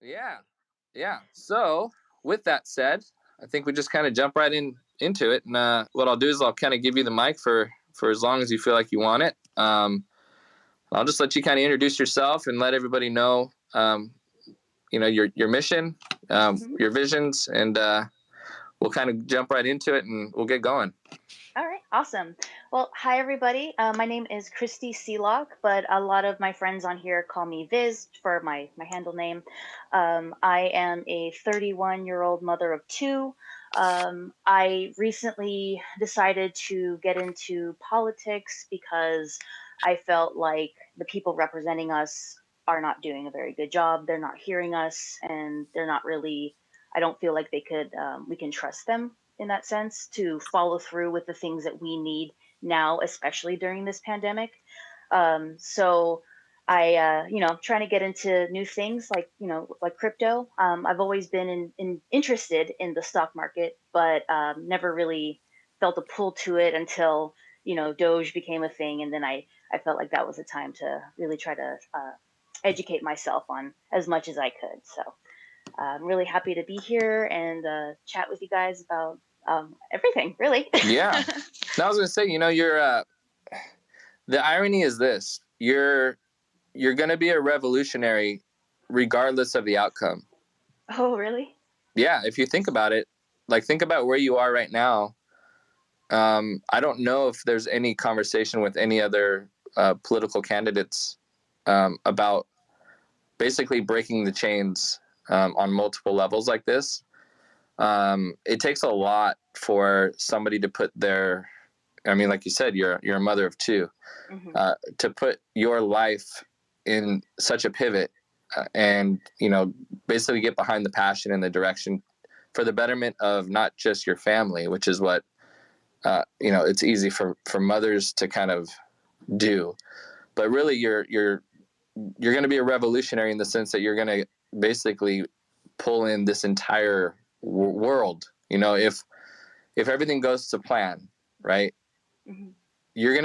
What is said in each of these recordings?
Yeah. Yeah. So with that said, I think we just kind of jump right into it. And what I'll do is I'll kind of give you the mic for as long as you feel like you want it. I'll just let you kind of introduce yourself and let everybody know, your mission, Mhm. your visions, and we'll kind of jump right into it and we'll get going. All right, awesome. Well, hi everybody. My name is Kristie Sealock, but a lot of my friends on here call me Viz for my handle name. I am a 31-year-old mother of two. I recently decided to get into politics because I felt like the people representing us are not doing a very good job. They're not hearing us, and they're not really. I don't feel like we can trust them in that sense to follow through with the things that we need now, especially during this pandemic. So trying to get into new things like, like crypto. I've always been interested in the stock market, but never really felt a pull to it until, Doge became a thing. And then I felt like that was a time to really try to educate myself on as much as I could. So I'm really happy to be here and chat with you guys about everything, really. Yeah. Now I was going to say, you're the irony is this: you're going to be a revolutionary regardless of the outcome. Oh, really? Yeah, if you think about it, like think about where you are right now. I don't know if there's any conversation with any other political candidates about basically breaking the chains on multiple levels like this. It takes a lot for somebody to put their, I mean, like you said, you're a mother of two, Hmm. to put your life in such a pivot and basically get behind the passion and the direction for the betterment of not just your family, which is what it's easy for mothers to kind of do, but really you're going to be a revolutionary in the sense that you're going to basically pull in this entire world. If everything goes to plan, right? Hmm. You're going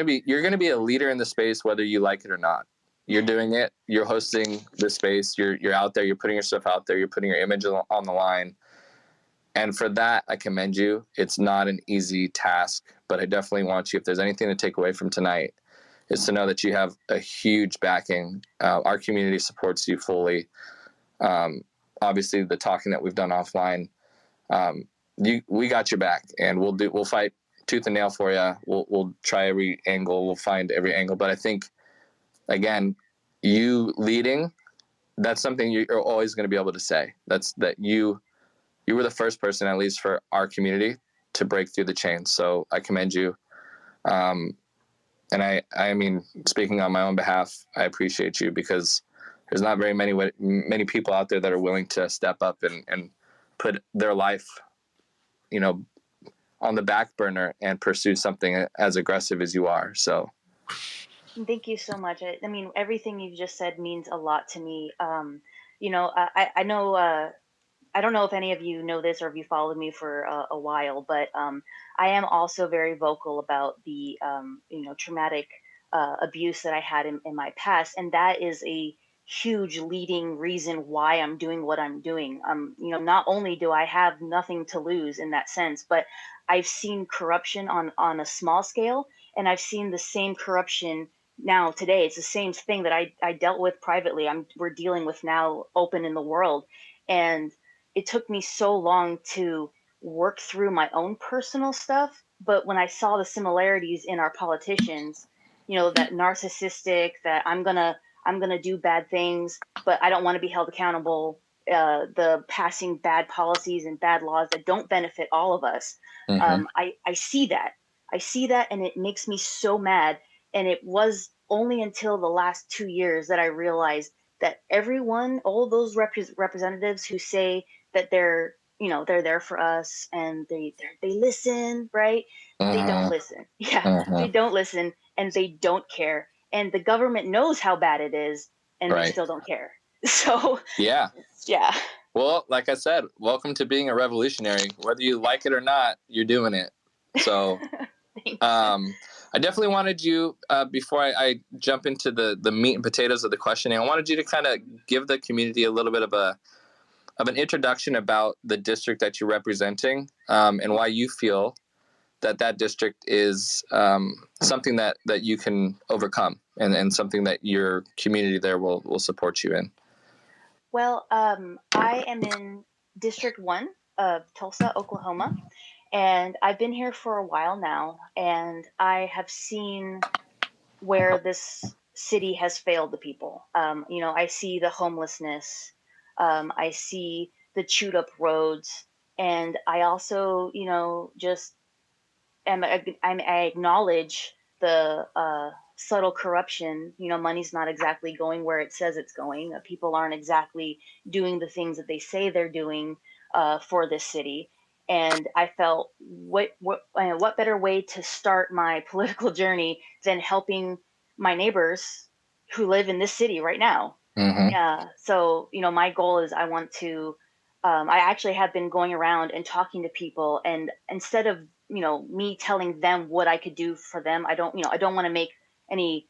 to be a leader in the space whether you like it or not. You're doing it. You're hosting the space. You're out there. You're putting yourself out there. You're putting your image on the line. And for that, I commend you. It's not an easy task, but I definitely want you, if there's anything to take away from tonight, is to know that you have a huge backing. Our community supports you fully. Um, Obviously, the talking that we've done offline, we got your back, and we'll fight tooth and nail for you. We'll try every angle. We'll find every angle. But I think, again, you leading, that's something you're always going to be able to say. That's that you were the first person, at least for our community, to break through the chains. So I commend you. Um, and I mean, speaking on my own behalf, I appreciate you because there's not very many people out there that are willing to step up and put their life, you know, on the back burner and pursue something as aggressive as you are. So Thank you so much. I mean, everything you've just said means a lot to me. I know. I don't know if any of you know this or if you followed me for a while, but I am also very vocal about the traumatic abuse that I had in my past, and that is a huge leading reason why I'm doing what I'm doing. Not only do I have nothing to lose in that sense, but I've seen corruption on a small scale, and I've seen the same corruption now today. It's the same thing that I dealt with privately. We're dealing with now open in the world, and it took me so long to work through my own personal stuff. But when I saw the similarities in our politicians, that narcissistic, that I'm gonna do bad things, but I don't want to be held accountable. The passing bad policies and bad laws that don't benefit all of us. mm-hmm. I see that. I see that, and it makes me so mad. And it was only until the last 2 years that I realized that all those representatives who say that they're there for us and they listen, right? They don't Uh-huh. listen. Yeah, Uh-huh. they don't listen, and they don't care. And the government knows how bad it is, and they Right. still don't care. So Yeah. yeah. Well, like I said, welcome to being a revolutionary. Whether you like it or not, you're doing it. So Thanks. I definitely wanted you, before I jump into the meat and potatoes of the questioning, I wanted you to kind of give the community a little bit of an introduction about the district that you're representing, and why you feel that district is something that you can overcome, and something that your community there will support you in. Well, I am in District 1 of Tulsa, Oklahoma, and I've been here for a while now, and I have seen where this city has failed the people. I see the homelessness, I see the chewed up roads, and I also, just I acknowledge the subtle corruption. Money's not exactly going where it says it's going. People aren't exactly doing the things that they say they're doing for this city. And I felt, what better way to start my political journey than helping my neighbors who live in this city right now? Mm-hmm. Yeah. So, my goal is I want to, I actually have been going around and talking to people, and instead of, me telling them what I could do for them, I don't want to make any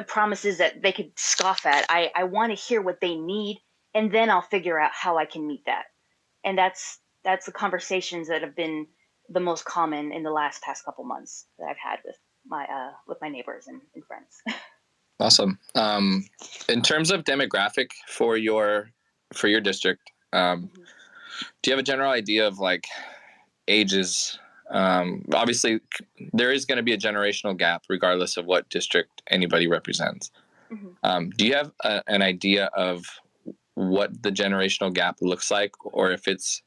promises that they could scoff at. I want to hear what they need, and then I'll figure out how I can meet that. And that's the conversations that have been the most common in the past couple months that I've had with my neighbors and friends. Awesome. In terms of demographic for your district, do you have a general idea of like ages? Obviously, there is going to be a generational gap regardless of what district anybody represents. Do you have an idea of what the generational gap looks like, or if it's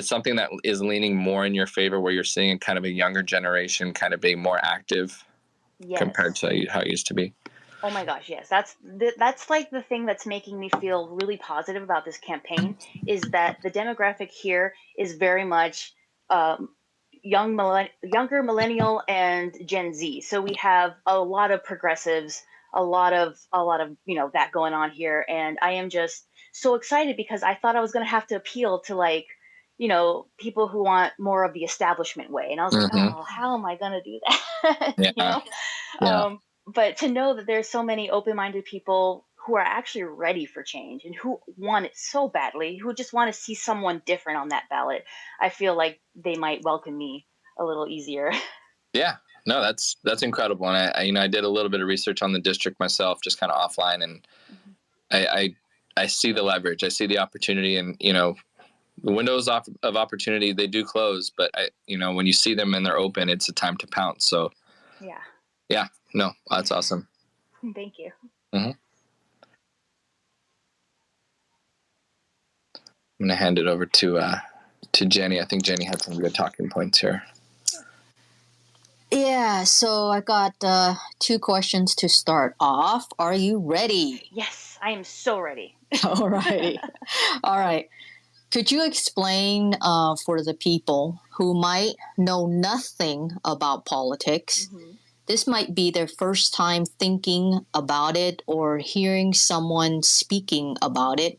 something that is leaning more in your favor, where you're seeing kind of a younger generation kind of being more active compared to how it used to be? Oh my gosh, yes. That's like the thing that's making me feel really positive about this campaign, is that the demographic here is very much younger millennial and Gen Z. So we have a lot of progressives, a lot of that going on here, and I am just so excited because I thought I was going to have to appeal to, like, people who want more of the establishment way, and I was like, oh, how am I going to do that? Yeah. But to know that there's so many open-minded people who are actually ready for change and who want it so badly, who just want to see someone different on that ballot, I feel like they might welcome me a little easier. Yeah, no, that's incredible. And I did a little bit of research on the district myself, just kind of offline, and I see the leverage, I see the opportunity, and the windows of opportunity, they do close, but when you see them and they're open, it's a time to pounce. So yeah, no, that's awesome. Thank you. I'm gonna hand it over to Jenny. I think Jenny had some good talking points here. Yeah, so I got 2 questions to start off. Are you ready? Yes, I am so ready. All right. All right. Could you explain for the people who might know nothing about politics? This might be their first time thinking about it or hearing someone speaking about it.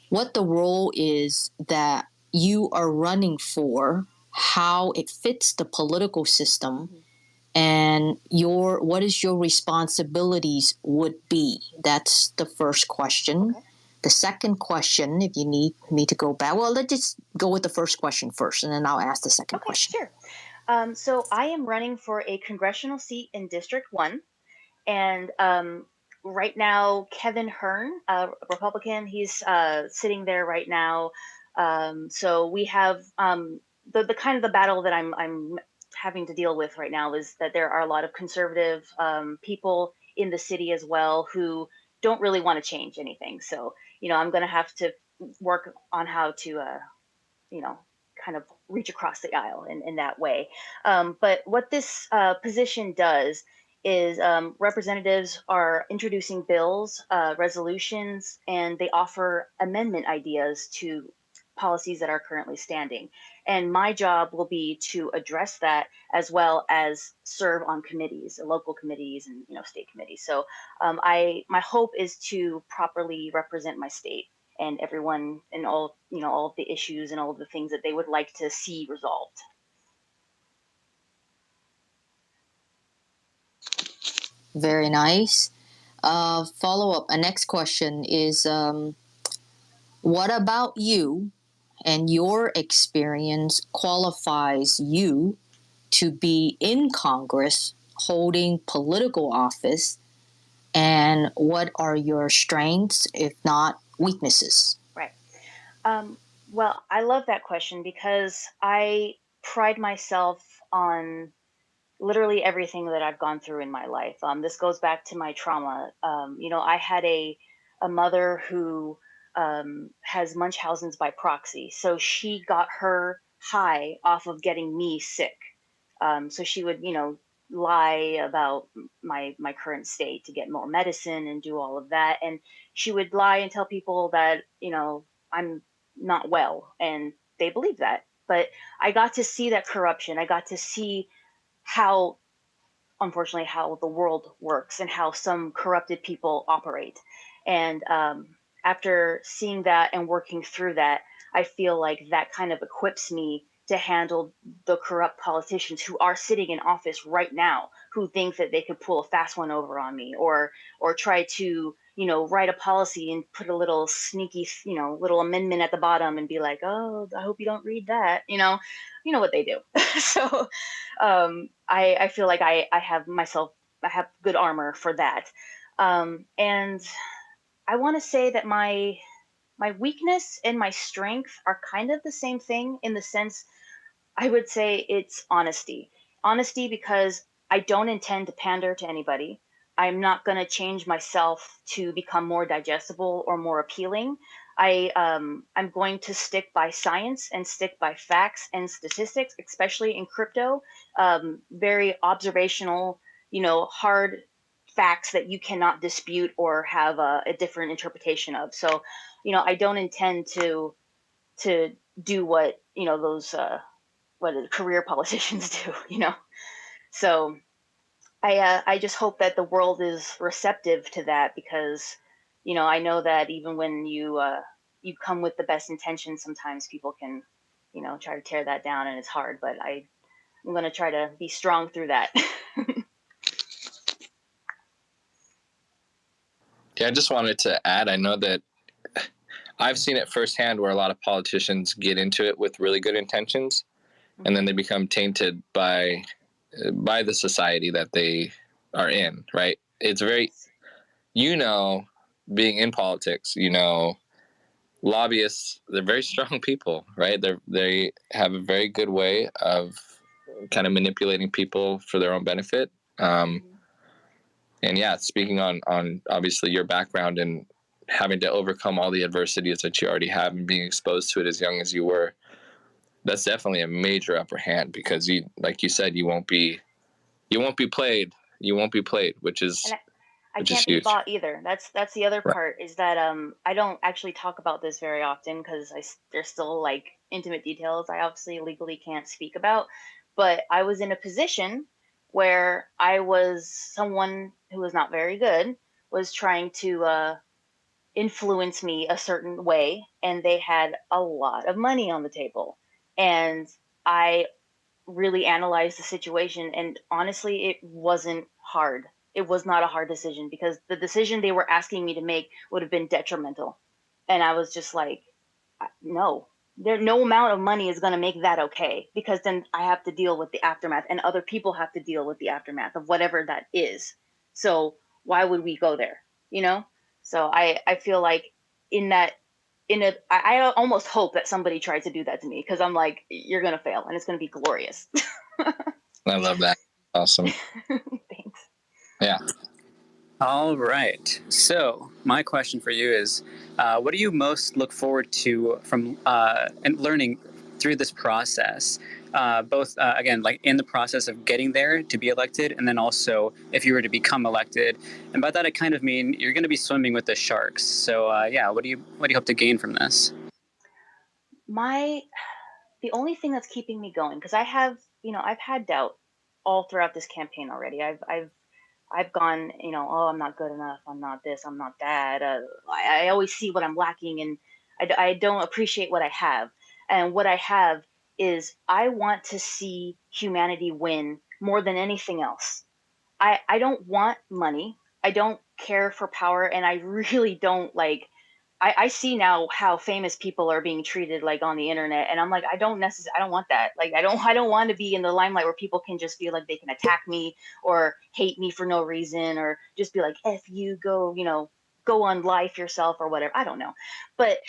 What the role is that you are running for, how it fits the political system, and what is your responsibilities would be. That's the first question. Okay. The second question, if you need me to go back, well, let's just go with the first question first, and then I'll ask the second question. Sure. So I am running for a congressional seat in District 1, and right now, Kevin Hearn, a Republican, he's sitting there right now. So we have the kind of the battle that I'm having to deal with right now is that there are a lot of conservative people in the city as well who don't really want to change anything. So, I'm going to have to work on how to, kind of reach across the aisle in that way. But what this position does is representatives are introducing bills, resolutions, and they offer amendment ideas to policies that are currently standing. And my job will be to address that, as well as serve on committees, local committees, and state committees. So my hope is to properly represent my state and everyone, and all all of the issues and all of the things that they would like to see resolved. Very nice. Follow up. A next question is, What about you and your experience qualifies you to be in Congress holding political office? And what are your strengths, if not weaknesses? Right. Well, I love that question because I pride myself on literally everything that I've gone through in my life. This goes back to my trauma. I had a mother who has Munchausen's by proxy, so she got her high off of getting me sick. So she would, lie about my current state to get more medicine and do all of that, and she would lie and tell people that I'm not well, and they believe that. But I got to see that corruption. I got to see how, unfortunately, how the world works and how some corrupted people operate. And after seeing that and working through that, I feel like that kind of equips me to handle the corrupt politicians who are sitting in office right now, who think that they could pull a fast one over on me, or try to write a policy and put a little sneaky little amendment at the bottom and be like, oh, I hope you don't read that. You know what they do. So I feel like I have good armor for that. And I want to say that my weakness and my strength are kind of the same thing, in the sense I would say it's honesty. Honesty, because I don't intend to pander to anybody. I'm not going to change myself to become more digestible or more appealing. I'm going to stick by science and stick by facts and statistics, especially in crypto. Very observational, hard facts that you cannot dispute or have a different interpretation of. So, I don't intend to do what those what career politicians do. So I just hope that the world is receptive to that, because I know that even when you come with the best intentions, sometimes people can try to tear that down, and it's hard. But I'm going to try to be strong through that. Yeah, I just wanted to add, I know that I've seen it firsthand where a lot of politicians get into it with really good intentions, and then they become tainted by the society that they are in, right? It's very, being in politics, lobbyists, they're very strong people, right? They have a very good way of kind of manipulating people for their own benefit. And yeah, speaking on obviously your background and having to overcome all the adversities that you already have and being exposed to it as young as you were, that's definitely a major upper hand, because you, like you said, you won't be played, which is I can't be huge. bought either. That's the other Right. part, is that I don't actually talk about this very often, because there's still like intimate details I obviously legally can't speak about. But I was in a position where someone who was not very good was trying to influence me a certain way, and they had a lot of money on the table. And I really analyzed the situation, and honestly, it wasn't hard. It was not a hard decision, because the decision they were asking me to make would have been detrimental. And I was just like, no, no amount of money is going to make that okay, because then I have to deal with the aftermath, and other people have to deal with the aftermath of whatever that is. So why would we go there? So I feel like in that I almost hope that somebody tried to do that to me, because I'm like, you're gonna fail and it's gonna be glorious. I love that. Awesome. Thanks. Yeah. All right. So my question for you is, what do you most look forward to from and learning through this process? Both, again, like in the process of getting there to be elected, and then also if you were to become elected. And by that, I kind of mean you're going to be swimming with the sharks. So yeah, what do you hope to gain from this? The only thing that's keeping me going, because I've had doubt all throughout this campaign already. I've gone, oh, I'm not good enough. I'm not this. I'm not that. I always see what I'm lacking, and I don't appreciate what I have. And what I have is, I want to see humanity win more than anything else. I don't want money. I don't care for power, and I really don't I see now how famous people are being treated like on the internet, and I'm like, I don't want that. Like, I don't want to be in the limelight where people can just feel like they can attack me or hate me for no reason, or just be like, F you, go, go on life yourself or whatever. I don't know. But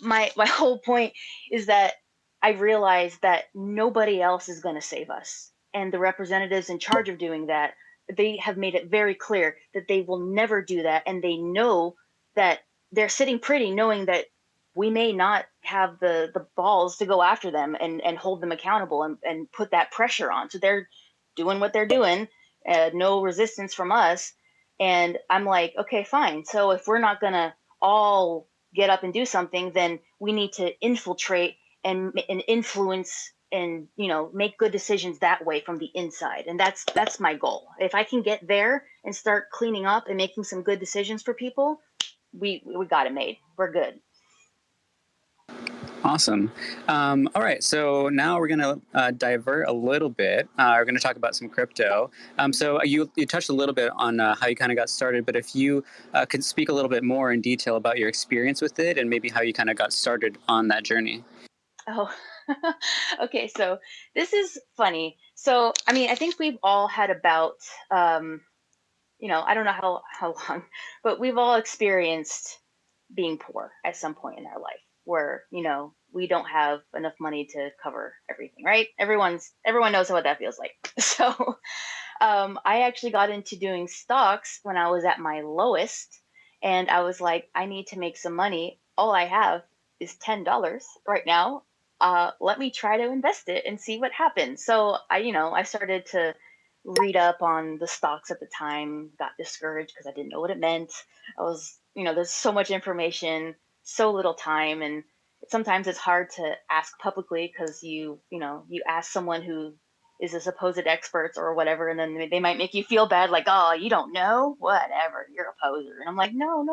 my whole point is that I realized that nobody else is going to save us. And the representatives in charge of doing that, they have made it very clear that they will never do that. And they know that they're sitting pretty knowing that we may not have the balls to go after them and hold them accountable and put that pressure on. So they're doing what they're doing, no resistance from us. And I'm like, okay, fine. So if we're not going to all get up and do something, then we need to infiltrate and influence and, make good decisions that way from the inside. And that's my goal. If I can get there and start cleaning up and making some good decisions for people, we got it made. We're good. Awesome. All right, so now we're going to divert a little bit. We're going to talk about some crypto. So you touched a little bit on how you kind of got started, but if you could speak a little bit more in detail about your experience with it and maybe how you kind of got started on that journey. Oh, okay. So this is funny. So, I mean, I think we've all had about, I don't know how long, but we've all experienced being poor at some point in our life where, we don't have enough money to cover everything, right? Everyone knows what that feels like. So, I actually got into doing stocks when I was at my lowest, and I was like, I need to make some money. All I have is $10 right now. Let me try to invest it and see what happens. So I started to read up on the stocks at the time, got discouraged because I didn't know what it meant. I was, there's so much information, so little time, and sometimes it's hard to ask publicly because you ask someone who is a supposed expert or whatever, and then they might make you feel bad, like, oh, you don't know, whatever, you're a poser. And I'm like, no,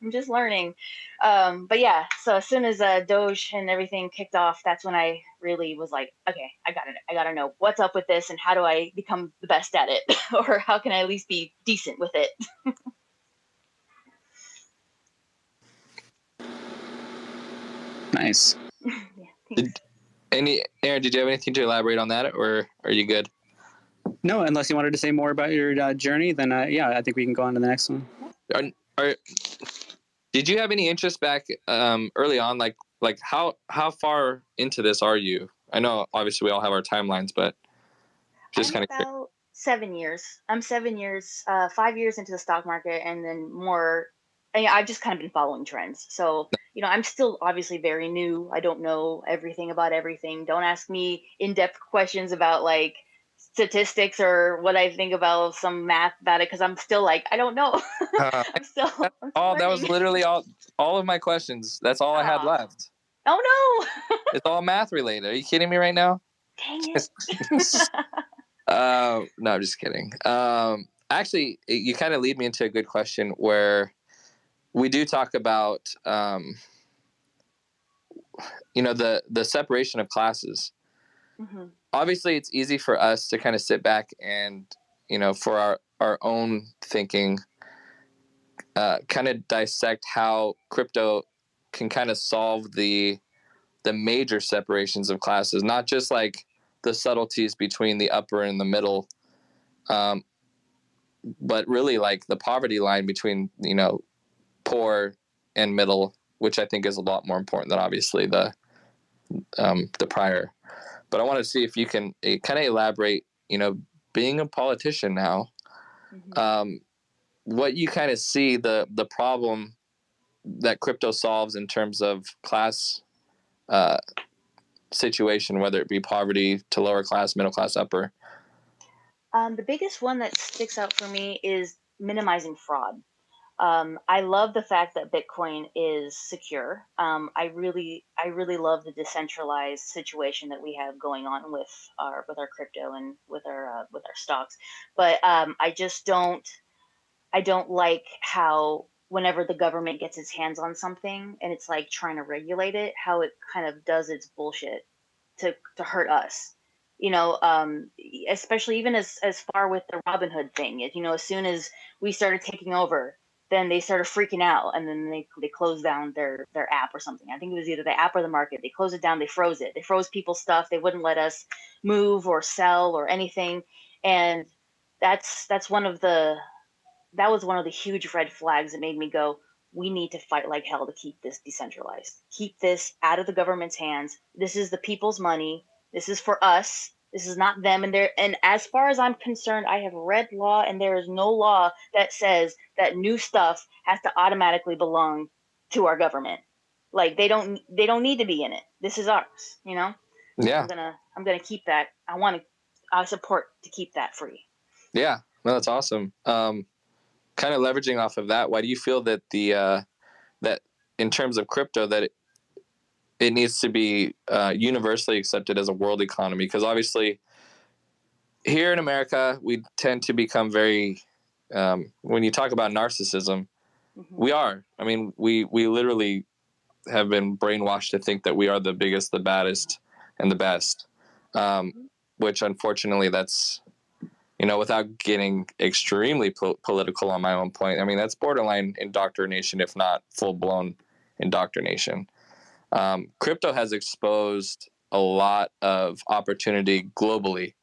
I'm just learning. But yeah, so as soon as Doge and everything kicked off, that's when I really was like, okay, I gotta know what's up with this and how do I become the best at it, or how can I at least be decent with it. Nice. Yeah, Aaron, did you have anything to elaborate on that, or are you good? No, unless you wanted to say more about your journey, then yeah, I think we can go on to the next one. Did you have any interest back early on? Like how far into this are you? I know obviously we all have our timelines, but just kind of about 7 years. I'm 7 years, 5 years into the stock market, and then more. I've just kind of been following trends. So, I'm still obviously very new. I don't know everything about everything. Don't ask me in-depth questions about like statistics or what I think about some math about it, because I'm still like, I don't know. I'm still that was learning. literally all of my questions. That's all I had left. Oh no. It's all math related. Are you kidding me right now? Dang it. No, I'm just kidding. Actually, you kind of lead me into a good question where we do talk about, the separation of classes. Mm-hmm. Obviously, it's easy for us to kind of sit back and, for our own thinking, kind of dissect how crypto can kind of solve the major separations of classes, not just like the subtleties between the upper and the middle, but really like the poverty line between, poor and middle, which I think is a lot more important than obviously the prior. But I want to see if you can kind of elaborate, being a politician now, mm-hmm. What you kind of see the problem that crypto solves in terms of class situation, whether it be poverty to lower class, middle class, upper. The biggest one that sticks out for me is minimizing fraud. I love the fact that Bitcoin is secure. I really love the decentralized situation that we have going on with our crypto and with our stocks. But I don't like how whenever the government gets its hands on something and it's like trying to regulate it, how it kind of does its bullshit to hurt us. Especially even as far with the Robin Hood thing. As soon as we started taking over, then they started freaking out, and then they closed down their app or something. I think it was either the app or the market. They closed it down. They froze it. They froze people's stuff. They wouldn't let us move or sell or anything. And that's one of the that was one of the huge red flags that made me go, we need to fight like hell to keep this decentralized. Keep this out of the government's hands. This is the people's money. This is for us. This is not them. And as far as I'm concerned, I have read law, and there is no law that says that new stuff has to automatically belong to our government. Like they don't need to be in it. This is ours, you know? Yeah. I'm gonna keep that. I support to keep that free. Yeah. No, that's awesome. Kind of leveraging off of that, why do you feel that that in terms of crypto that it needs to be universally accepted as a world economy? Because obviously here in America, we tend to become very, when you talk about narcissism, we are. I mean, we literally have been brainwashed to think that we are the biggest, the baddest, and the best, which unfortunately that's, without getting extremely political on my own point, I mean, that's borderline indoctrination, if not full-blown indoctrination. Crypto has exposed a lot of opportunity globally,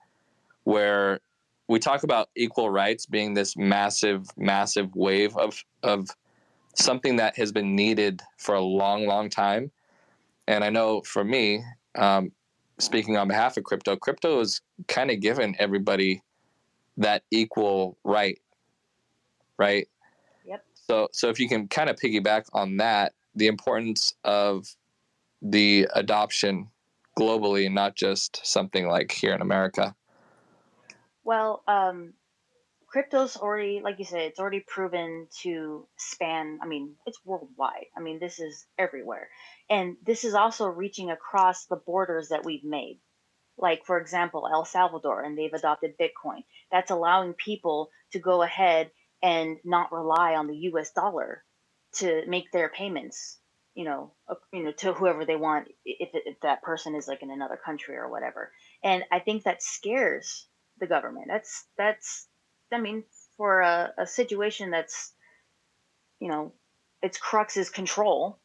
where we talk about equal rights being this massive, massive wave of something that has been needed for a long, long time. And I know for me, speaking on behalf of crypto is kind of given everybody that equal right. Yep. So if you can kind of piggyback on that, the importance of the adoption globally and not just something like here in America. Well, crypto's already, like you said, it's already proven to span, I mean, it's worldwide. I mean, this is everywhere. And this is also reaching across the borders that we've made. Like, for example, El Salvador, and they've adopted Bitcoin. That's allowing people to go ahead and not rely on the US dollar to make their payments, to whoever they want, if that person is like in another country or whatever. And I think that scares the government. That's I mean, for a situation that's, its crux is control.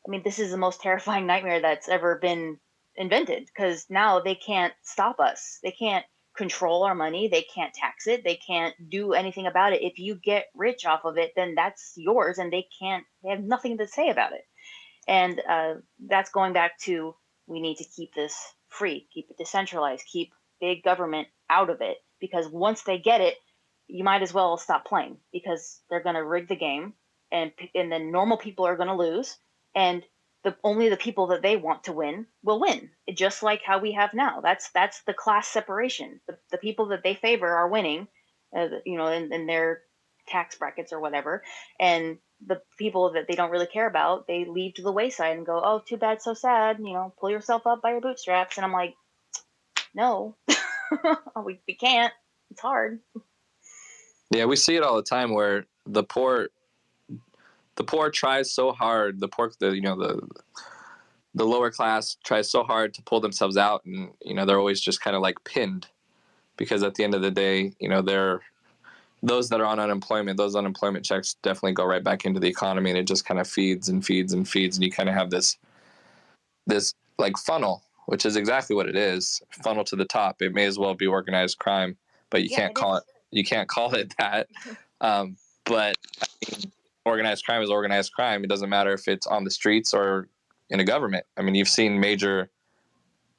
I mean, this is the most terrifying nightmare that's ever been invented, because now they can't stop us. They can't control our money. They can't tax it. They can't do anything about it. If you get rich off of it, then that's yours, and they have nothing to say about it. And that's going back to, we need to keep this free, keep it decentralized, keep big government out of it, because once they get it, you might as well stop playing, because they're going to rig the game, and then normal people are going to lose, and only the people that they want to win will win, just like how we have now. That's the class separation. The people that they favor are winning, in their tax brackets or whatever, and the people that they don't really care about, they leave to the wayside and go, oh, too bad, so sad, pull yourself up by your bootstraps. And I'm like, no, we can't. It's hard. Yeah, we see it all the time where the poor tries so hard. The lower class tries so hard to pull themselves out, and they're always just kind of like pinned, because at the end of the day, they're those that are on unemployment. Those unemployment checks definitely go right back into the economy, and it just kind of feeds and feeds and feeds, and you kind of have this like funnel, which is exactly what it is, funnel to the top. It may as well be organized crime, but you can't call it that. But I mean, organized crime is organized crime. It doesn't matter if it's on the streets or in a government. I mean, you've seen major,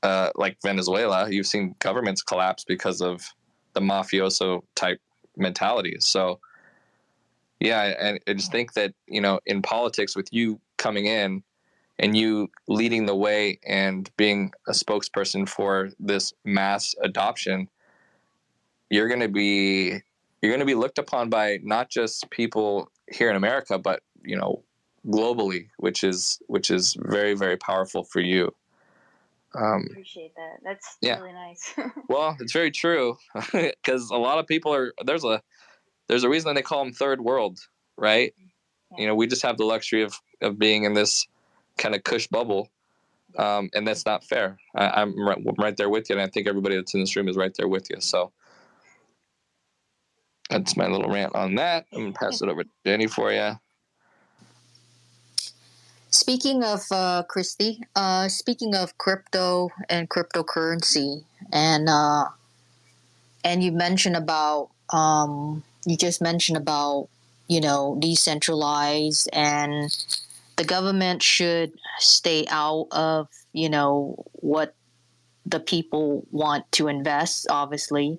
like Venezuela, you've seen governments collapse because of the mafioso type mentalities. So, yeah, and I just think that, in politics, with you coming in and you leading the way and being a spokesperson for this mass adoption, you're going to be looked upon by not just people here in America, but globally, which is very, very powerful for you. Appreciate that. That's really nice. Well, it's very true, because a lot of people there's a reason they call them third world, right? Yeah. We just have the luxury of being in this kind of cush bubble, and that's not fair. I'm right there with you, and I think everybody that's in this room is right there with you. So That's my little rant on that. I'm going to pass it over to Jenny for you. Speaking of Kristie, speaking of crypto and cryptocurrency, and you mentioned about you just mentioned about decentralized, and the government should stay out of what the people want to invest. Obviously,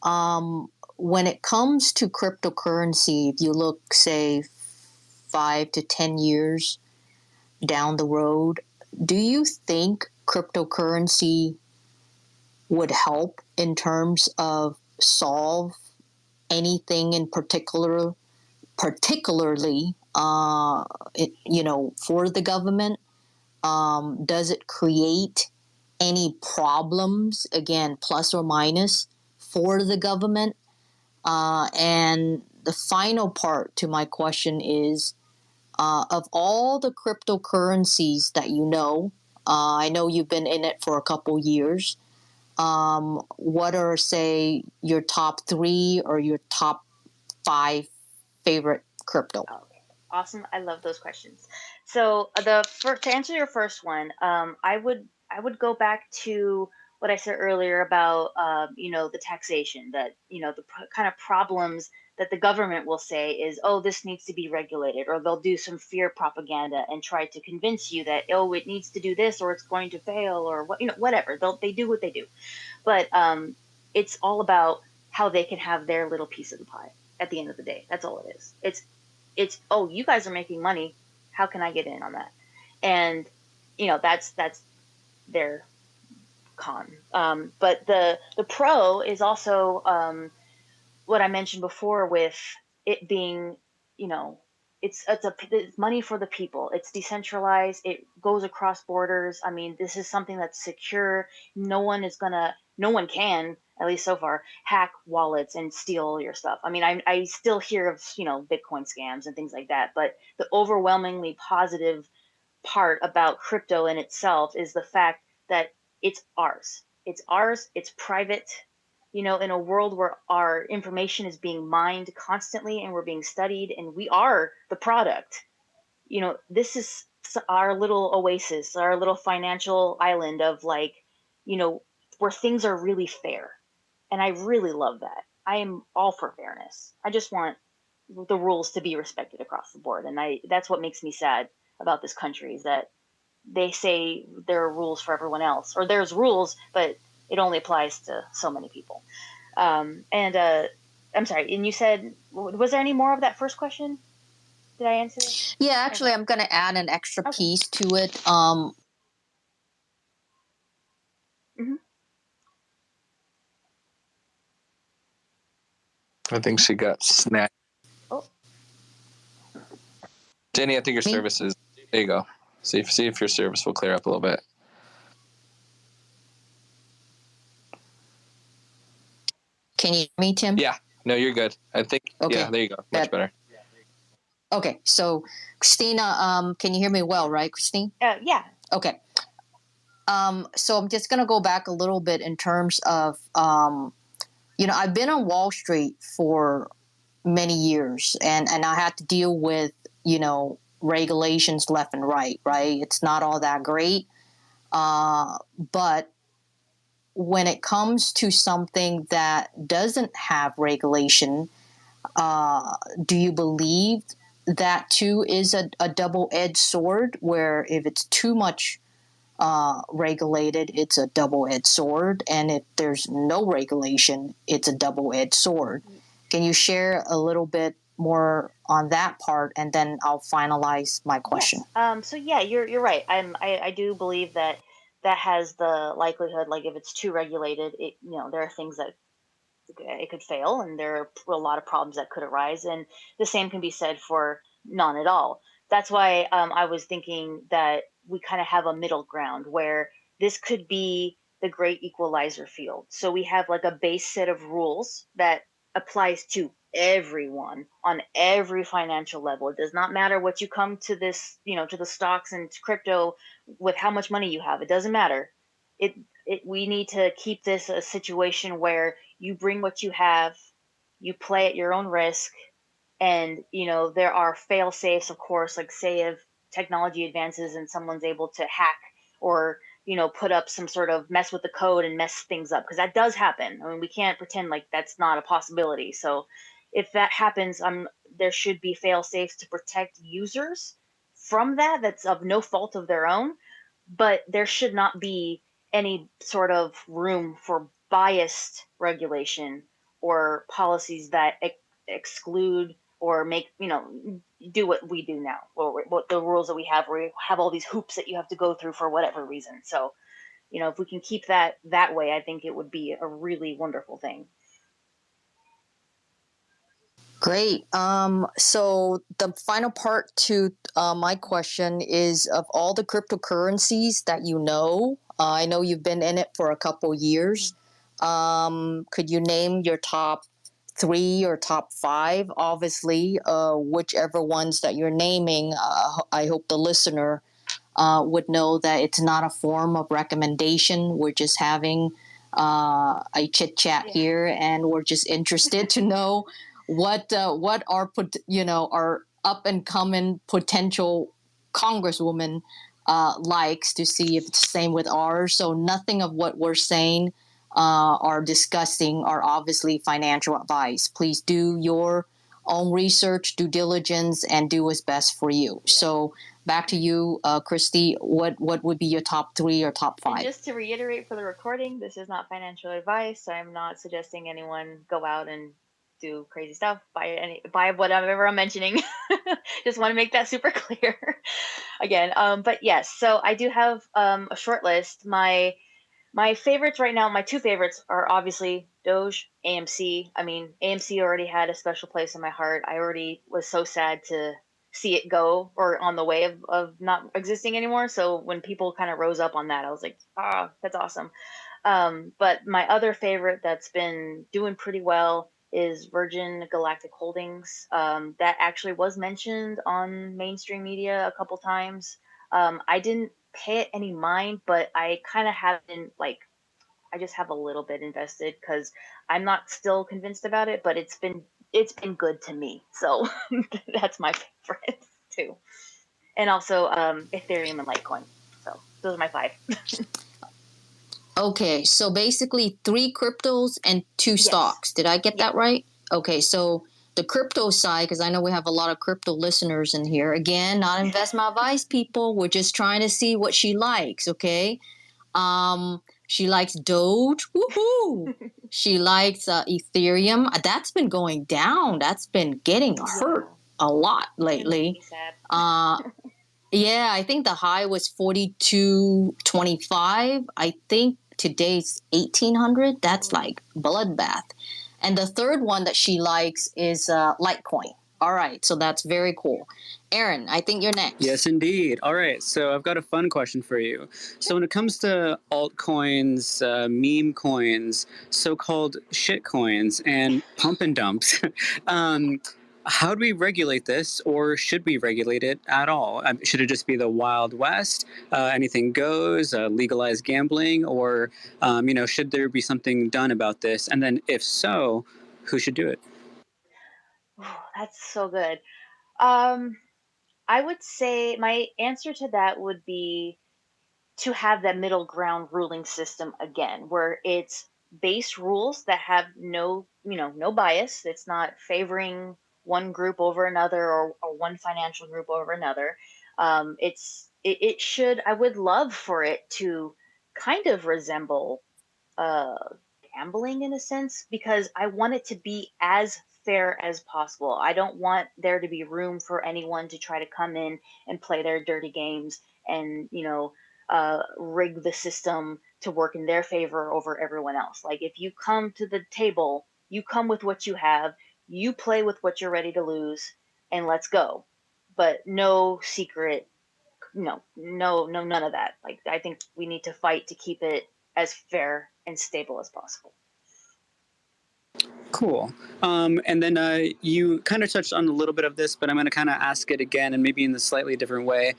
when it comes to cryptocurrency, if you look, say, 5 to 10 years down the road, do you think cryptocurrency would help in terms of solve anything in particularly for the government? Does it create any problems, again, plus or minus, for the government? And the final part to my question is, of all the cryptocurrencies that I know you've been in it for a couple years. What are, say, your top 3 or your top 5 favorite crypto? Okay. Awesome. I love those questions. So to answer your first one, I would go back to what I said earlier about the taxation, that the kind of problems that the government will say is, oh, this needs to be regulated, or they'll do some fear propaganda and try to convince you that, oh, it needs to do this or it's going to fail, or whatever. They do what they do. But it's all about how they can have their little piece of the pie at the end of the day. That's all it is. It's oh, you guys are making money. How can I get in on that? And that's their con. But the pro is also what I mentioned before, with it being, it's money for the people. It's decentralized. It goes across borders. I mean, this is something that's secure. No one can, at least so far, hack wallets and steal your stuff. I mean, I still hear of, Bitcoin scams and things like that, but the overwhelmingly positive part about crypto in itself is the fact that it's ours. It's ours. It's private. In a world where our information is being mined constantly and we're being studied and we are the product, this is our little oasis, our little financial island of where things are really fair. And I really love that. I am all for fairness. I just want the rules to be respected across the board. And that's what makes me sad about this country, is that they say there are rules for everyone else, or there's rules, but it only applies to so many people. I'm sorry. And you said, was there any more of that first question? Did I answer it? Yeah, actually, I'm going to add an extra piece to it. Mm-hmm. I think she got snapped. Oh. Jenny, I think your service is... There you go. See if your service will clear up a little bit. Can you hear me, Tim? Yeah. No, you're good. I think... Okay. Yeah, there you go. Much better. Okay. So, Christina, can you hear me well, right, Christine? Yeah. Okay. So I'm just going to go back a little bit in terms of, I've been on Wall Street for many years, and I had to deal with, regulations left and right? It's not all that great. But when it comes to something that doesn't have regulation, do you believe that too is a double-edged sword, where if it's too much regulated, it's a double-edged sword, and if there's no regulation, it's a double-edged sword? Can you share a little bit more on that part, and then I'll finalize my question? Yes. So yeah, you're right. I do believe that has the likelihood, like if it's too regulated, there are things that it could fail, and there are a lot of problems that could arise, and the same can be said for none at all. That's why I was thinking that we kind of have a middle ground where this could be the great equalizer field. So we have like a base set of rules that applies to everyone on every financial level. It does not matter what you come to this, to the stocks and to crypto with, how much money you have. It doesn't matter. We need to keep this a situation where you bring what you have, you play at your own risk. And, there are fail safes, of course, like say if technology advances and someone's able to hack or, put up some sort of mess with the code and mess things up, because that does happen. I mean, we can't pretend like that's not a possibility. So if that happens, there should be fail safes to protect users from that's of no fault of their own. But there should not be any sort of room for biased regulation or policies that exclude or make, do what we do now, or what the rules that we have, where we have all these hoops that you have to go through for whatever reason. So, if we can keep that way, I think it would be a really wonderful thing. Great. So the final part to my question is, of all the cryptocurrencies that I know you've been in it for a couple years. Could you name your top 3 or top 5? Obviously, whichever ones that you're naming, I hope the listener would know that it's not a form of recommendation. We're just having a chit chat here, and we're just interested to know what our our up and coming potential congresswoman likes, to see if it's the same with ours. So nothing of what we're saying or discussing are obviously financial advice. Please do your own research, due diligence, and do what's best for you. So back to you, Kristie. What would be your top 3 or top 5? And just to reiterate for the recording, this is not financial advice. I'm not suggesting anyone go out and do crazy stuff, buy whatever I'm mentioning. Just want to make that super clear again. But yes, so I do have a short list. My favorites right now, my 2 favorites are obviously Doge, AMC. I mean, AMC already had a special place in my heart. I already was so sad to see it go, or on the way of not existing anymore. So when people kind of rose up on that, I was like, that's awesome. But my other favorite that's been doing pretty well is Virgin Galactic Holdings. That actually was mentioned on mainstream media a couple times. I didn't pay it any mind, but I kind of haven't, I just have a little bit invested because I'm not still convinced about it, but it's been good to me. So that's my favorite too. And also Ethereum and Litecoin. So those are my 5. Okay, so basically 3 cryptos and 2 stocks. Did I get that right? Okay, so the crypto side, because I know we have a lot of crypto listeners in here. Again, not investment advice, people. We're just trying to see what she likes, okay? She likes Doge. Woohoo! She likes Ethereum. That's been going down. That's been getting hurt a lot lately. Yeah, I think the high was 42.25. I think today's 1,800. That's like bloodbath. And the third one that she likes is Litecoin. All right, so that's very cool. Aaron, I think you're next. Yes, indeed. All right, so I've got a fun question for you. So when it comes to altcoins, meme coins, so-called shit coins, and pump and dumps, how do we regulate this, or should we regulate it at all? Should it just be the Wild West? Anything goes, legalized gambling, or should there be something done about this? And then if so, who should do it? That's so good. I would say my answer to that would be to have that middle ground ruling system again, where it's base rules that have no bias. It's not favoring one group over another, or one financial group over another. It should, I would love for it to kind of resemble gambling in a sense, because I want it to be as fair as possible. I don't want there to be room for anyone to try to come in and play their dirty games and, rig the system to work in their favor over everyone else. Like, if you come to the table, you come with what you have, you play with what you're ready to lose, and let's go. But no secret, no, none of that. Like, I think we need to fight to keep it as fair and stable as possible. Cool. And then you kind of touched on a little bit of this, but I'm going to kind of ask it again, and maybe in a slightly different way.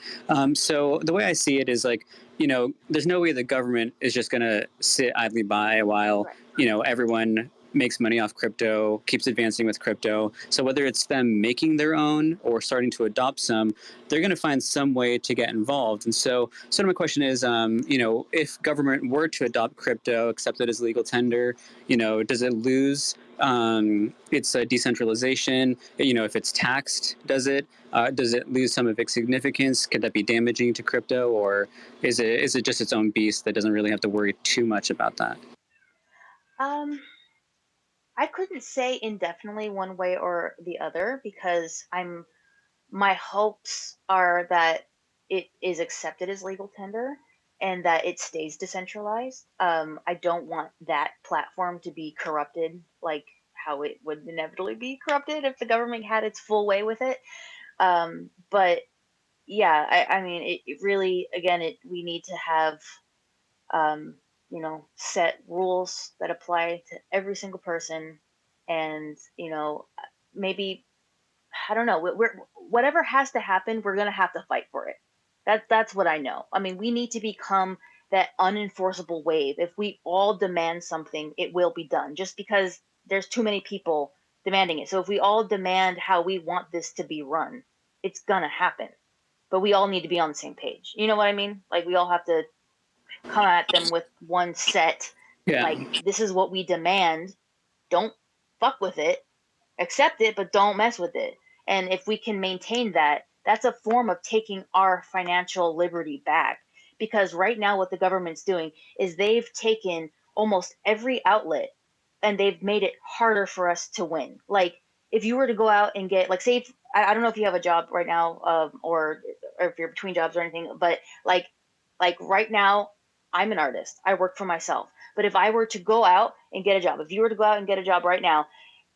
So the way I see it is like, there's no way the government is just going to sit idly by while, everyone makes money off crypto, keeps advancing with crypto. So whether it's them making their own or starting to adopt some, they're going to find some way to get involved. And so my question is, if government were to adopt crypto, accept it as legal tender, does it lose its decentralization? If it's taxed, does it lose some of its significance? Could that be damaging to crypto, or is it just its own beast that doesn't really have to worry too much about that? I couldn't say indefinitely one way or the other because my hopes are that it is accepted as legal tender and that it stays decentralized. I don't want that platform to be corrupted like how it would inevitably be corrupted if the government had its full way with it. But yeah, I mean, it really, again, we need to have, um, set rules that apply to every single person, and maybe I don't know. Whatever has to happen, we're gonna have to fight for it. That's what I know. I mean, we need to become that unenforceable wave. If we all demand something, it will be done. Just because there's too many people demanding it. So if we all demand how we want this to be run, it's gonna happen. But we all need to be on the same page. You know what I mean? Like we all have to come at them with one set. Yeah. Like this is what we demand. Don't fuck with it, accept it, but don't mess with it. And if we can maintain that, that's a form of taking our financial liberty back. Because right now, what the government's doing is they've taken almost every outlet and they've made it harder for us to win. Like, if you were to go out and get, like, say, I don't know if you have a job right now, or if you're between jobs or anything, but like right now, I'm an artist. I work for myself. But if I were to go out and get a job, if you were to go out and get a job right now,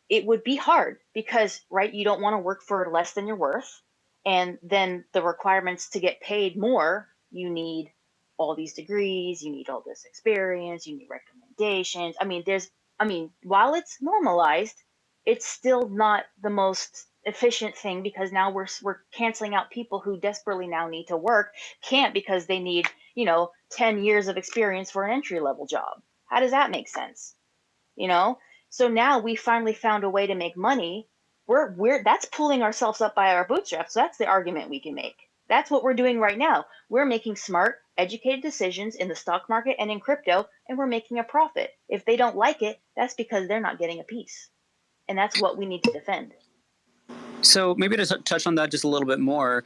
it would be hard because, right, you don't want to work for less than you're worth. And then the requirements to get paid more, you need all these degrees, you need all this experience, you need recommendations. I mean, while it's normalized, it's still not the most efficient thing because now we're canceling out people who desperately now need to work, can't because they need, 10 years of experience for an entry level job. How does that make sense? You know? So now we finally found a way to make money. We're that's pulling ourselves up by our bootstraps. So that's the argument we can make. That's what we're doing right now. We're making smart, educated decisions in the stock market and in crypto, and we're making a profit. If they don't like it, that's because they're not getting a piece. And that's what we need to defend. So maybe to touch on that just a little bit more,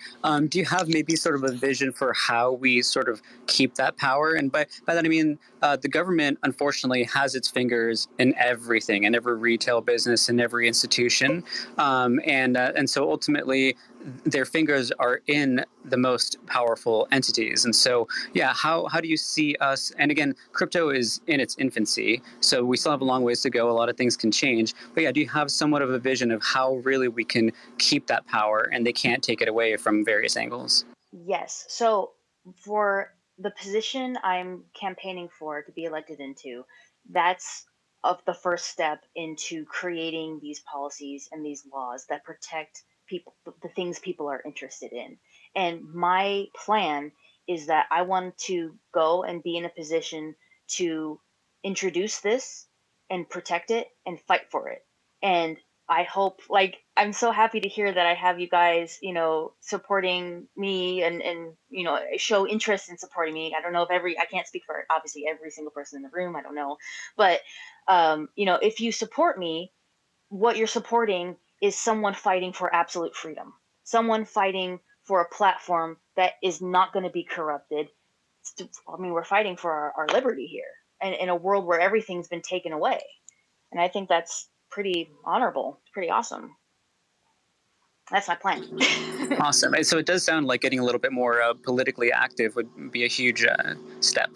do you have maybe sort of a vision for how we sort of keep that power? And by that I mean the government, unfortunately, has its fingers in everything, in every retail business, in every institution, and so ultimately their fingers are in the most powerful entities. And so, yeah, how do you see us? And again, crypto is in its infancy, so we still have a long ways to go. A lot of things can change. But yeah, do you have somewhat of a vision of how really we can keep that power and they can't take it away from various angles? Yes. So for the position I'm campaigning for to be elected into, that's of the first step into creating these policies and these laws that protect people, the things people are interested in. And my plan is that I want to go and be in a position to introduce this and protect it and fight for it. And I hope, like, I'm so happy to hear that I have you guys, supporting me and show interest in supporting me. I don't know if I can't speak for obviously every single person in the room. I don't know. But, if you support me, what you're supporting is someone fighting for absolute freedom, someone fighting for a platform that is not going to be corrupted. I mean, we're fighting for our liberty here and in a world where everything's been taken away. And I think that's pretty honorable. It's pretty awesome. That's my plan. Awesome. And so it does sound like getting a little bit more politically active would be a huge step.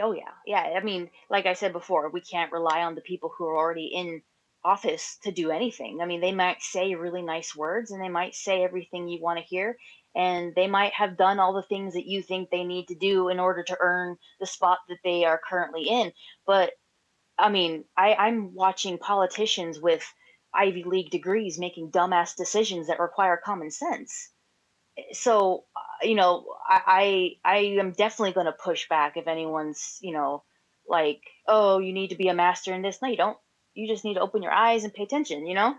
Oh, yeah. Yeah. I mean, like I said before, we can't rely on the people who are already in office to do anything. I mean, they might say really nice words and they might say everything you want to hear. And they might have done all the things that you think they need to do in order to earn the spot that they are currently in. But I mean, I'm watching politicians with Ivy League degrees making dumbass decisions that require common sense. So, I am definitely going to push back if anyone's, like, oh, you need to be a master in this. No, you don't. just need to open your eyes and pay attention, you know?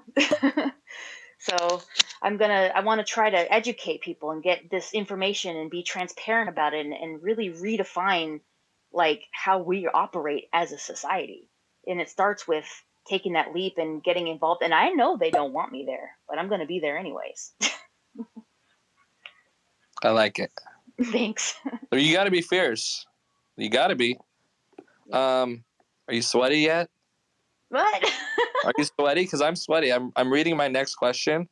So I want to try to educate people and get this information and be transparent about it, and really redefine like how we operate as a society. And it starts with taking that leap and getting involved. And I know they don't want me there, but I'm going to be there anyways. I like it. Thanks. You got to be fierce. You got to be. Are you sweaty yet? What? Are you sweaty? Because I'm sweaty. I'm reading my next question,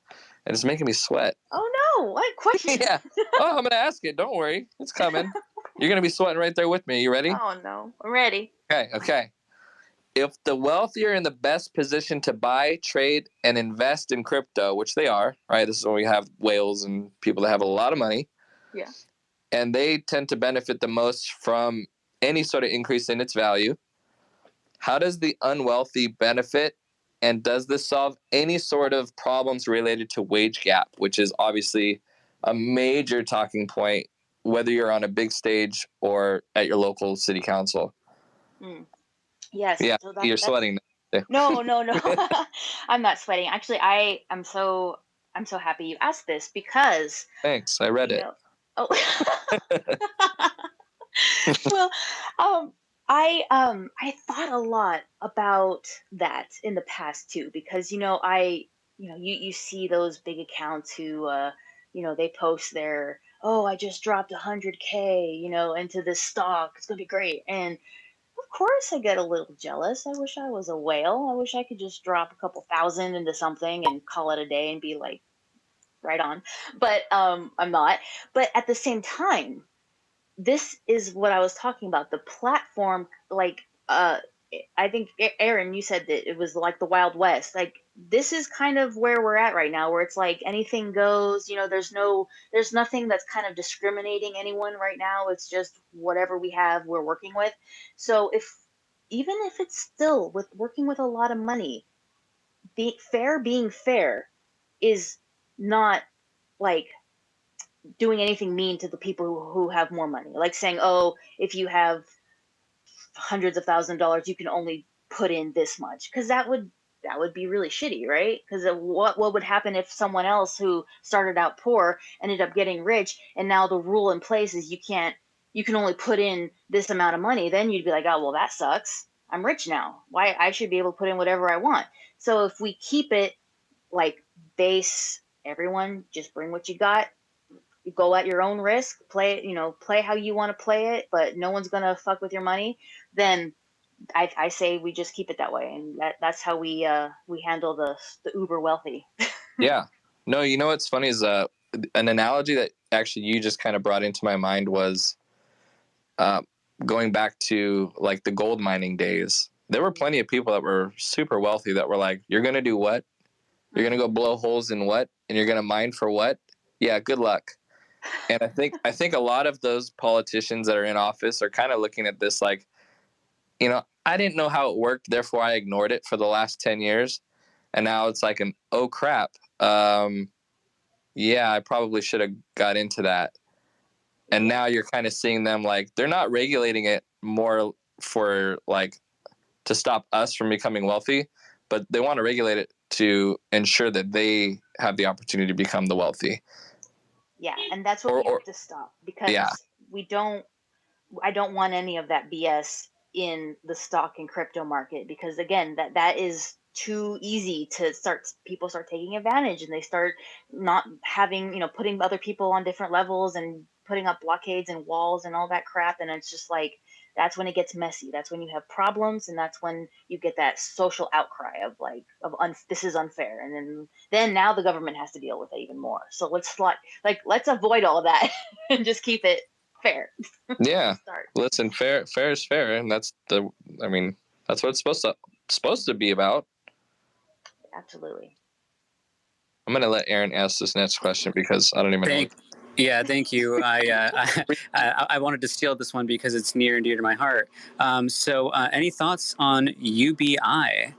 and it's making me sweat. Oh no! What question? Yeah. Oh, I'm gonna ask it. Don't worry, it's coming. You're gonna be sweating right there with me. You ready? Oh no! I'm ready. Okay. If the wealthy are in the best position to buy, trade, and invest in crypto, which they are, right? This is when we have whales and people that have a lot of money. Yeah. And they tend to benefit the most from any sort of increase in its value. How does the unwealthy benefit? And does this solve any sort of problems related to wage gap, which is obviously a major talking point, whether you're on a big stage or at your local city council? Yes. Yeah, So you're sweating. No. I'm not sweating. Actually, I'm so happy you asked this, because Thanks. I read it. Oh. Well, I thought a lot about that in the past too, because you see those big accounts who they post their, oh, I just dropped 100K into this stock, it's gonna be great. And of course I get a little jealous. I wish I was a whale. I wish I could just drop a couple thousand into something and call it a day and be like, right on. But I'm not. But at the same time, this is what I was talking about. The platform, like, I think Aaron, you said that it was like the Wild West. Like, this is kind of where we're at right now, where it's like anything goes. There's nothing that's kind of discriminating anyone right now. It's just whatever we have, we're working with. So even if it's still with working with a lot of money, being fair is not like doing anything mean to the people who have more money, like saying, oh, if you have hundreds of $1,000s, you can only put in this much, because that would be really shitty, right? Because what would happen if someone else who started out poor ended up getting rich, and now the rule in place is you can only put in this amount of money? Then you'd be like, oh, well, that sucks. I'm rich now. Why? I should be able to put in whatever I want. So if we keep it like base, everyone just bring what you got. You go at your own risk, play how you want to play it, but no one's gonna fuck with your money. Then I say we just keep it that way, and that's how we handle the uber wealthy. Yeah. No, you know what's funny is an analogy that actually you just kind of brought into my mind was going back to like the gold mining days. There were plenty of people that were super wealthy that were like, you're gonna do what? You're gonna go blow holes in what? And you're gonna mine for what? Yeah, good luck. And I think a lot of those politicians that are in office are kind of looking at this like, I didn't know how it worked, therefore I ignored it for the last 10 years. And now it's like oh crap. Yeah, I probably should have got into that. And now you're kind of seeing them like, they're not regulating it more for like to stop us from becoming wealthy, but they want to regulate it to ensure that they have the opportunity to become the wealthy. Yeah, and that's what we have to stop, because I don't want any of that BS in the stock and crypto market, because again, that is too easy to people start taking advantage, and they start not having, putting other people on different levels and putting up blockades and walls and all that crap. And it's just like, that's when it gets messy. That's when you have problems, and that's when you get that social outcry of this is unfair. And then now the government has to deal with it even more. So let's avoid all that and just keep it fair. Yeah. Listen, fair is fair, and that's what it's supposed to be about. Absolutely. I'm gonna let Aaron ask this next question because I don't even know. Yeah, thank you. I wanted to steal this one because it's near and dear to my heart. So any thoughts on UBI?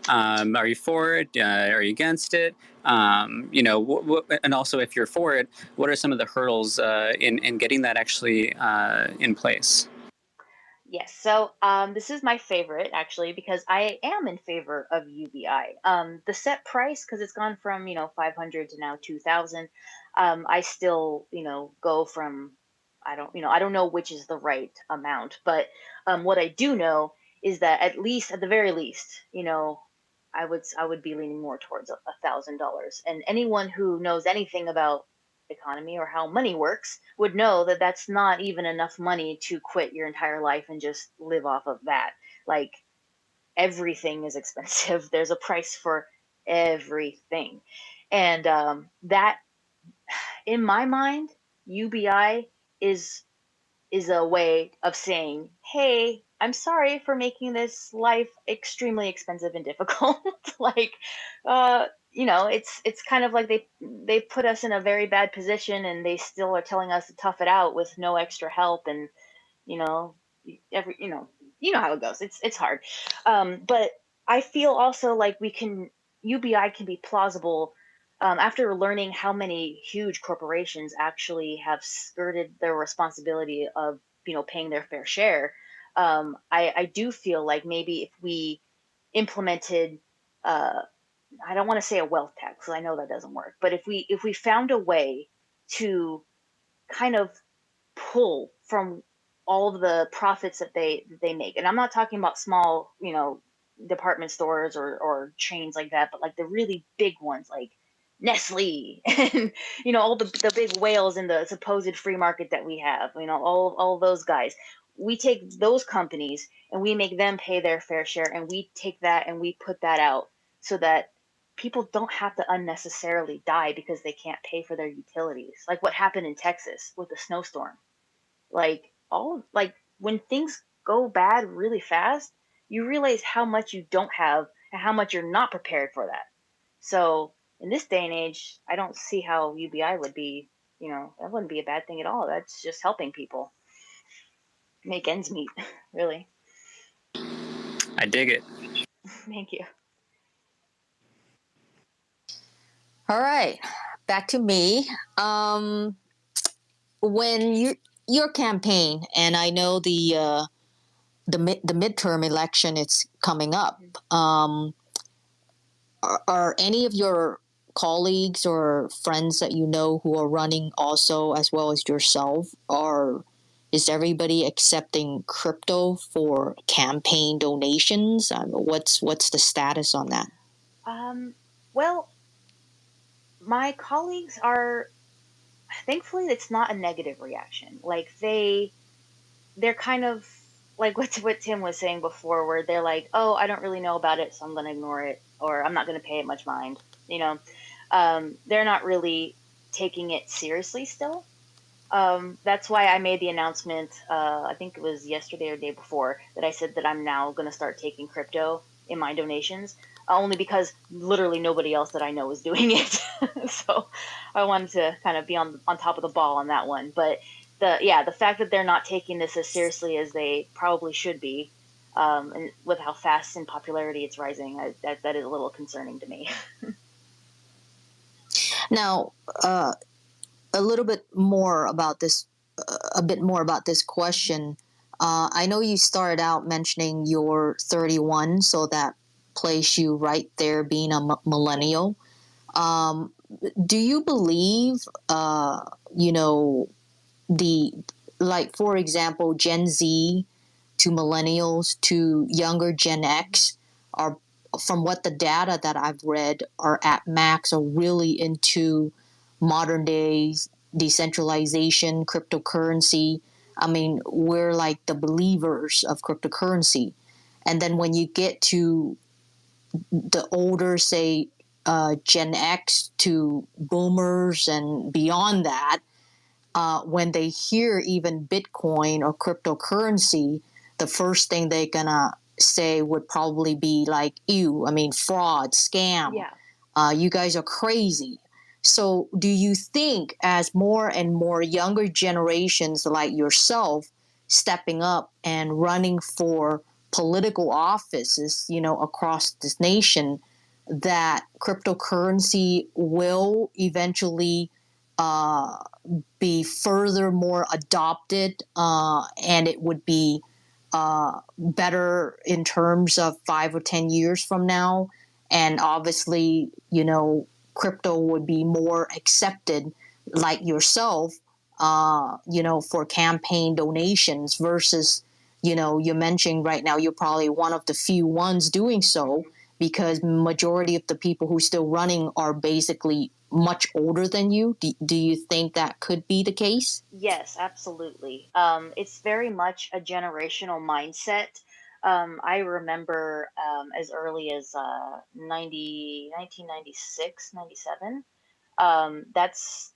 Are you for it? Are you against it? And also, if you're for it, what are some of the hurdles in getting that actually in place? Yes. So this is my favorite actually because I am in favor of UBI. The set price, because it's gone from 500 to now 2,000. I still go from I don't know which is the right amount, but what I do know is that at the very least, I would be leaning more towards $1,000. And anyone who knows anything about economy or how money works would know that that's not even enough money to quit your entire life and just live off of that. Like, everything is expensive. There's a price for everything. And that, in my mind, UBI is a way of saying, hey, I'm sorry for making this life extremely expensive and difficult. Like, it's kind of like they put us in a very bad position, and they still are telling us to tough it out with no extra help. And you know every how it goes. It's hard. But I feel also like we can UBI can be plausible after learning how many huge corporations actually have skirted their responsibility of paying their fair share. I do feel like maybe if we implemented, uh, I don't want to say a wealth tax because I know that doesn't work, but if we found a way to kind of pull from all of the profits that they make. And I'm not talking about small, department stores or chains like that, but like the really big ones like Nestle and all the big whales in the supposed free market that we have, all those guys. We take those companies and we make them pay their fair share, and we take that and we put that out so that people don't have to unnecessarily die because they can't pay for their utilities. Like what happened in Texas with the snowstorm. Like when things go bad really fast, you realize how much you don't have and how much you're not prepared for that. So in this day and age, I don't see how UBI would be, that wouldn't be a bad thing at all. That's just helping people make ends meet, really. I dig it. Thank you. All right, back to me. When your campaign, and I know the midterm election is coming up. Are any of your colleagues or friends that you know who are running also as well as yourself, or is everybody accepting crypto for campaign donations? What's the status on that? Well, my colleagues are, thankfully it's not a negative reaction. Like they're kind of like what Tim was saying before, where they're like, oh, I don't really know about it, so I'm going to ignore it, or I'm not going to pay it much mind. They're not really taking it seriously still. That's why I made the announcement, I think it was yesterday or day before, that I said that I'm now going to start taking crypto in my donations, only because literally nobody else that I know is doing it. So I wanted to kind of be on top of the ball on that one. But the fact that they're not taking this as seriously as they probably should be, and with how fast in popularity it's rising, that is a little concerning to me. Now, a little bit more about this, a bit more about this question. I know you started out mentioning you're 31, so that place you right there being a millennial. Do you believe, the, like, for example, Gen Z to millennials to younger Gen X are, from what the data that I've read, are at max, are really into modern days decentralization, cryptocurrency. I mean, we're like the believers of cryptocurrency. And then when you get to the older, say, Gen X to boomers and beyond that, when they hear even Bitcoin or cryptocurrency, the first thing they're gonna say would probably be like, ew, I mean, fraud, scam. Yeah. You guys are crazy. So do you think as more and more younger generations like yourself stepping up and running for political offices, across this nation, that cryptocurrency will eventually be furthermore adopted, and it would be better in terms of 5 or 10 years from now. And obviously, crypto would be more accepted, like yourself, for campaign donations versus, you mentioned right now you're probably one of the few ones doing so, because majority of the people who still running are basically much older than you. Do you think that could be the case? Yes, absolutely. It's very much a generational mindset. I remember as early as 1996, 97. That's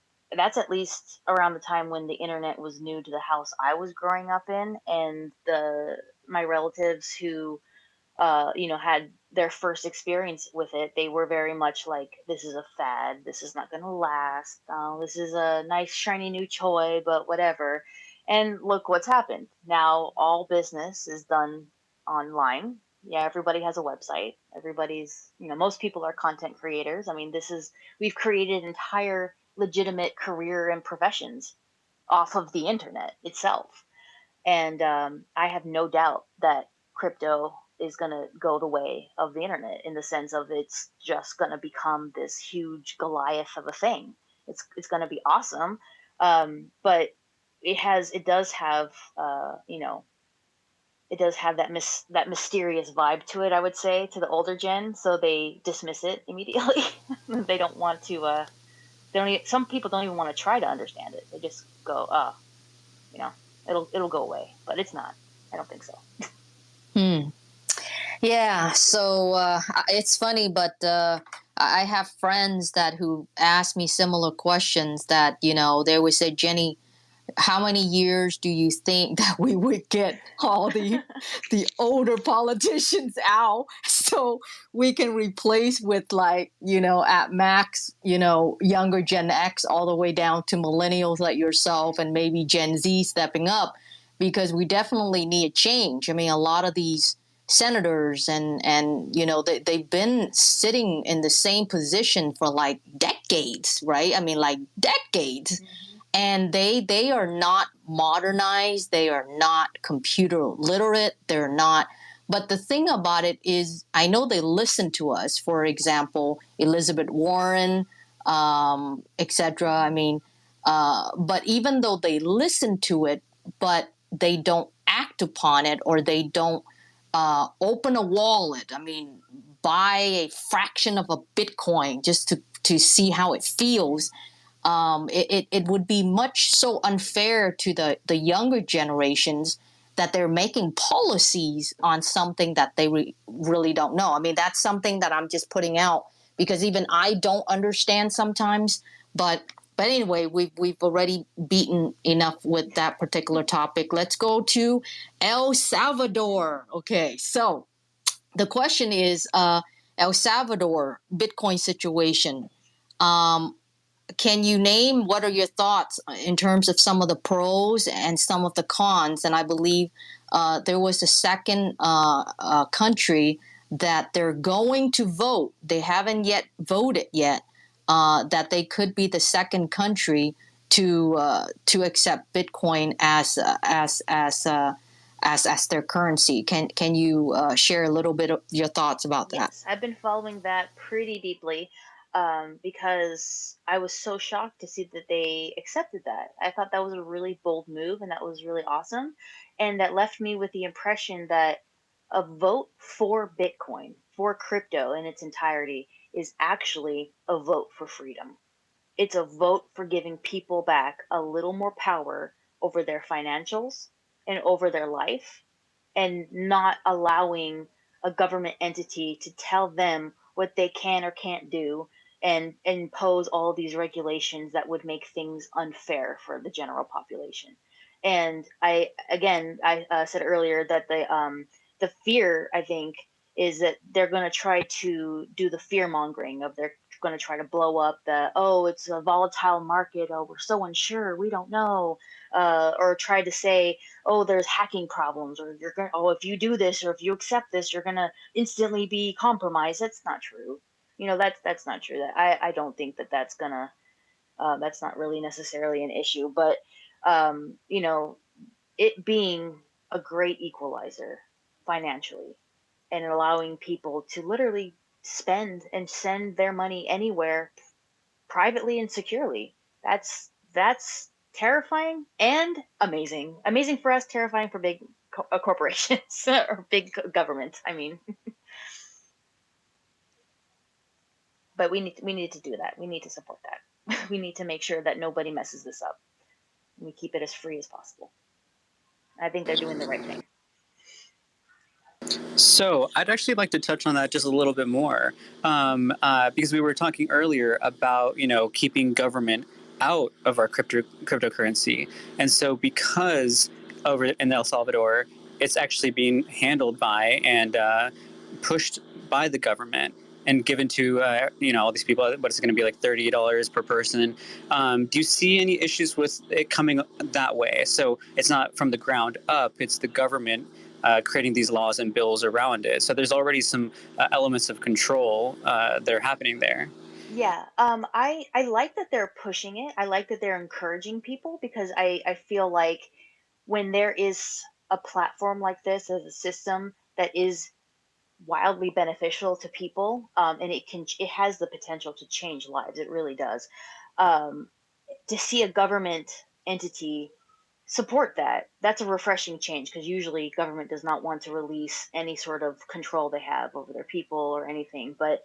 at least around the time when the internet was new to the house I was growing up in, and my relatives who had their first experience with it, they were very much like, this is a fad, this is not going to last, this is a nice shiny new toy, but whatever. And look what's happened. Now all business is done online. Yeah, everybody has a website. Most people are content creators. I mean, we've created entire legitimate career and professions off of the internet itself. And I have no doubt that crypto is going to go the way of the internet, in the sense of it's just going to become this huge Goliath of a thing. It's going to be awesome, but it does have it does have that mysterious vibe to it, I would say, to the older gen. So they dismiss it immediately. They don't want to. Some people don't even want to try to understand it. They just go, it'll go away, but it's not. I don't think so. Yeah, so it's funny, but I have friends who ask me similar questions that, they always say, Jenny, how many years do you think that we would get all the older politicians out so we can replace with, like, at max, younger Gen X all the way down to millennials like yourself and maybe Gen Z stepping up, because we definitely need a change. I mean, a lot of these senators and they've been sitting in the same position for like decades, right? I mean, like decades. And they are not modernized. They are not computer literate. They're not. But the thing about it is, I know they listen to us. For example, Elizabeth Warren, etc. I mean, but even though they listen to it, but they don't act upon it, or they don't open a wallet. I mean, buy a fraction of a Bitcoin just to see how it feels. It would be much so unfair to the younger generations that they're making policies on something that they really don't know. I mean, that's something that I'm just putting out because even I don't understand sometimes. But anyway, we've already beaten enough with that particular topic. Let's go to El Salvador. Okay, so the question is El Salvador Bitcoin situation. Can you name what are your thoughts in terms of some of the pros and some of the cons? And I believe there was a second country that they're going to vote. They haven't yet voted yet. That they could be the second country to accept Bitcoin as their currency. Can you share a little bit of your thoughts about that? Yes, I've been following that pretty deeply. Because I was so shocked to see that they accepted that. I thought that was a really bold move, and that was really awesome. And that left me with the impression that a vote for Bitcoin, for crypto in its entirety, is actually a vote for freedom. It's a vote for giving people back a little more power over their financials and over their life, and not allowing a government entity to tell them what they can or can't do, and impose all these regulations that would make things unfair for the general population. And I said earlier that the fear, I think, is that they're going to try to do the fear mongering of, they're going to try to blow up it's a volatile market, we're so unsure, we don't know, or try to say, there's hacking problems, or if you do this, or if you accept this, you're going to instantly be compromised. That's not true. That's not true. I don't think that's gonna that's not really necessarily an issue. But it being a great equalizer financially and allowing people to literally spend and send their money anywhere privately and securely. That's terrifying and amazing. Amazing for us, terrifying for big corporations or big government. I mean, but we need to do that. We need to support that. We need to make sure that nobody messes this up. And we keep it as free as possible. I think they're doing the right thing. So I'd actually like to touch on that just a little bit more, because we were talking earlier about keeping government out of our cryptocurrency, and so because over in El Salvador, it's actually being handled by and pushed by the government and given to all these people. What is it going to be, like $30 per person? Do you see any issues with it coming that way? So it's not from the ground up; it's the government creating these laws and bills around it. So there's already some elements of control that are happening there. Yeah, I like that they're pushing it. I like that they're encouraging people because I feel like when there is a platform like this as a system that is wildly beneficial to people, and it has the potential to change lives. It really does. Um, to see a government entity support that's a refreshing change because usually government does not want to release any sort of control they have over their people or anything. But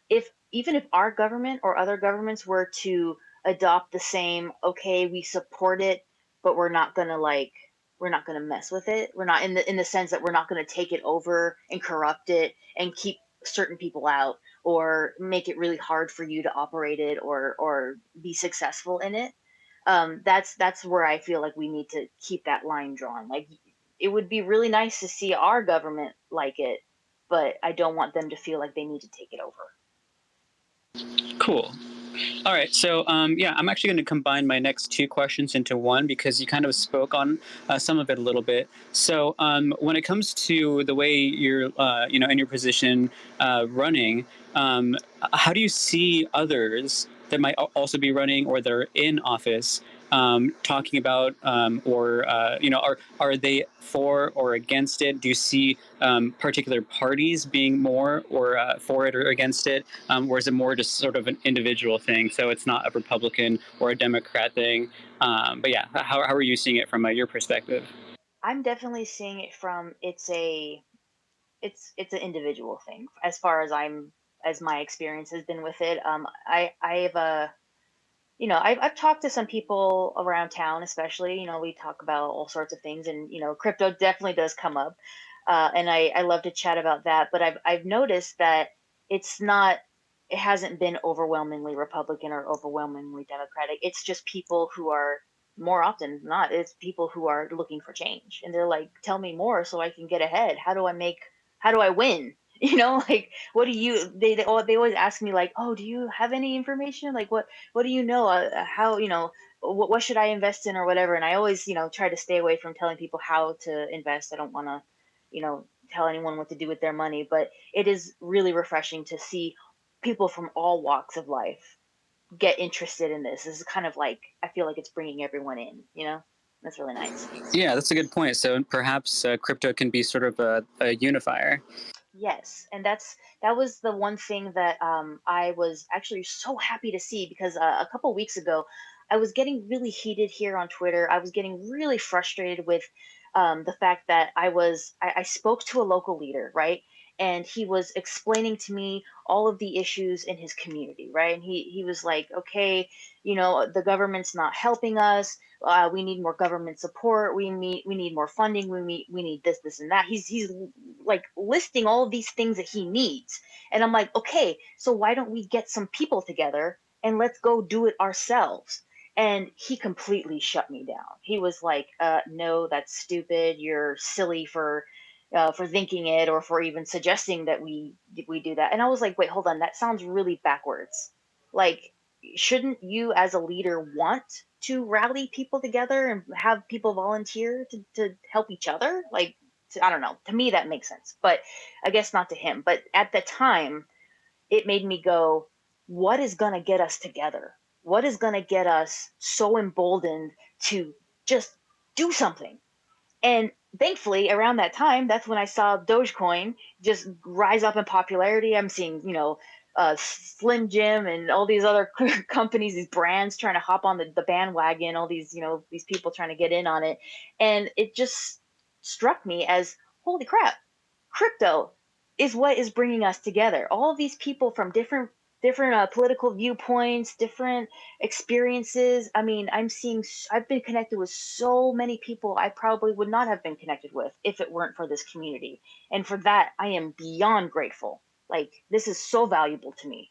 if even if our government or other governments were to adopt the same, okay, we support it, but we're not going to mess with it. We're not in the sense that we're not going to take it over and corrupt it and keep certain people out or make it really hard for you to operate it or be successful in it. That's where I feel like we need to keep that line drawn. Like, it would be really nice to see our government like it, but I don't want them to feel like they need to take it over. Cool. All right, so I'm actually going to combine my next two questions into one because you kind of spoke on some of it a little bit. So when it comes to the way you're, in your position running, how do you see others that might also be running or that are in office talking about, are they for or against it? Do you see particular parties being more or for it or against it? Or is it more just sort of an individual thing? So it's not a Republican or a Democrat thing. But yeah, how are you seeing it from your perspective? I'm definitely seeing it from it's an individual thing as far as my experience has been with it. I've I've talked to some people around town, especially, we talk about all sorts of things and, crypto definitely does come up. And I love to chat about that, but I've noticed that it's not, it hasn't been overwhelmingly Republican or overwhelmingly Democratic. It's just people who are more often than not, it's people who are looking for change and they're like, tell me more so I can get ahead. How do I win? Like, what do you, they always ask me like, oh, do you have any information? Like, what do you know? How, what should I invest in or whatever? And I always, try to stay away from telling people how to invest. I don't want to, tell anyone what to do with their money, but it is really refreshing to see people from all walks of life get interested in this. This is kind of like, I feel like it's bringing everyone in, that's really nice. Yeah, that's a good point. So perhaps crypto can be sort of a unifier. Yes, and that was the one thing that I was actually so happy to see because a couple weeks ago, I was getting really heated here on Twitter. I was getting really frustrated with the fact that I spoke to a local leader, right? And he was explaining to me all of the issues in his community, right? And he was like, okay, the government's not helping us. We need more government support. We need more funding. We need this, and that. He's like listing all of these things that he needs. And I'm like, okay, so why don't we get some people together and let's go do it ourselves? And he completely shut me down. He was like, no, that's stupid. You're silly for thinking it or for even suggesting that we do that. And I was like, wait, hold on. That sounds really backwards. Like, shouldn't you as a leader want to rally people together and have people volunteer to help each other? Like, I don't know. To me, that makes sense, but I guess not to him. But at the time, it made me go, what is going to get us together? What is going to get us so emboldened to just do something? And thankfully, around that time, that's when I saw Dogecoin just rise up in popularity. I'm seeing, Slim Jim and all these other companies, these brands trying to hop on the bandwagon, all these, these people trying to get in on it. And it just struck me as, holy crap, crypto is what is bringing us together. All of these people from different political viewpoints, different experiences. I mean, I've been connected with so many people I probably would not have been connected with if it weren't for this community. And for that, I am beyond grateful. Like, this is so valuable to me.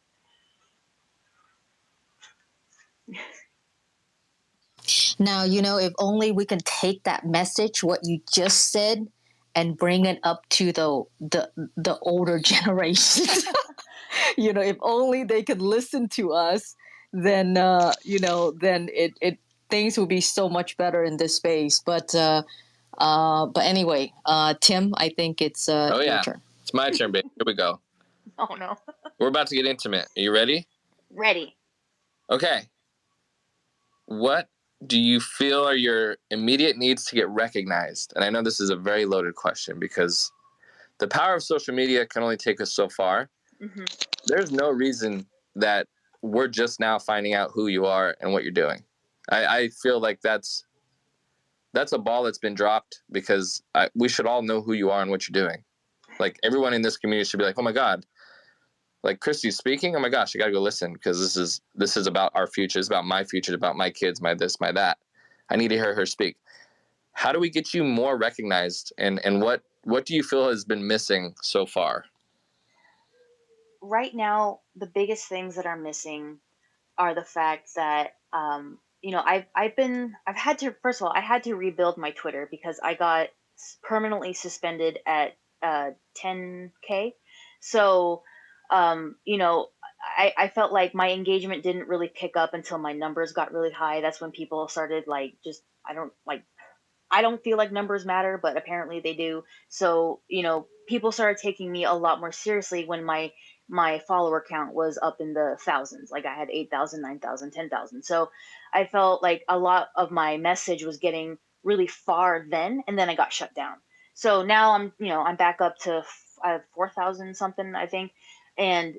Now, if only we can take that message, what you just said, and bring it up to the older generations. If only they could listen to us, then then it things would be so much better in this space. But anyway, Tim, I think it's your turn. It's my turn, babe. Here we go. Oh no. We're about to get intimate. Are you ready? Ready. Okay. What do you feel are your immediate needs to get recognized? And I know this is a very loaded question because the power of social media can only take us so far. Mm-hmm. There's no reason that we're just now finding out who you are and what you're doing. I feel like that's a ball that's been dropped because we should all know who you are and what you're doing. Like, everyone in this community should be like, oh my God, like, Kristie's speaking. Oh my gosh, I got to go listen because this is about our future. It's about my future. It's about my kids, my this, my that. I need to hear her speak. How do we get you more recognized, and what do you feel has been missing so far? Right now, the biggest things that are missing are the fact that I had to rebuild my Twitter because I got permanently suspended at 10K. So I felt like my engagement didn't really pick up until my numbers got really high. That's when people started I don't feel like numbers matter, but apparently they do. So, people started taking me a lot more seriously when my follower count was up in the thousands. Like, I had 8,000, 9,000, 10,000. So I felt like a lot of my message was getting really far then, and then I got shut down. So now I'm back up to 4,000 something, I think. And,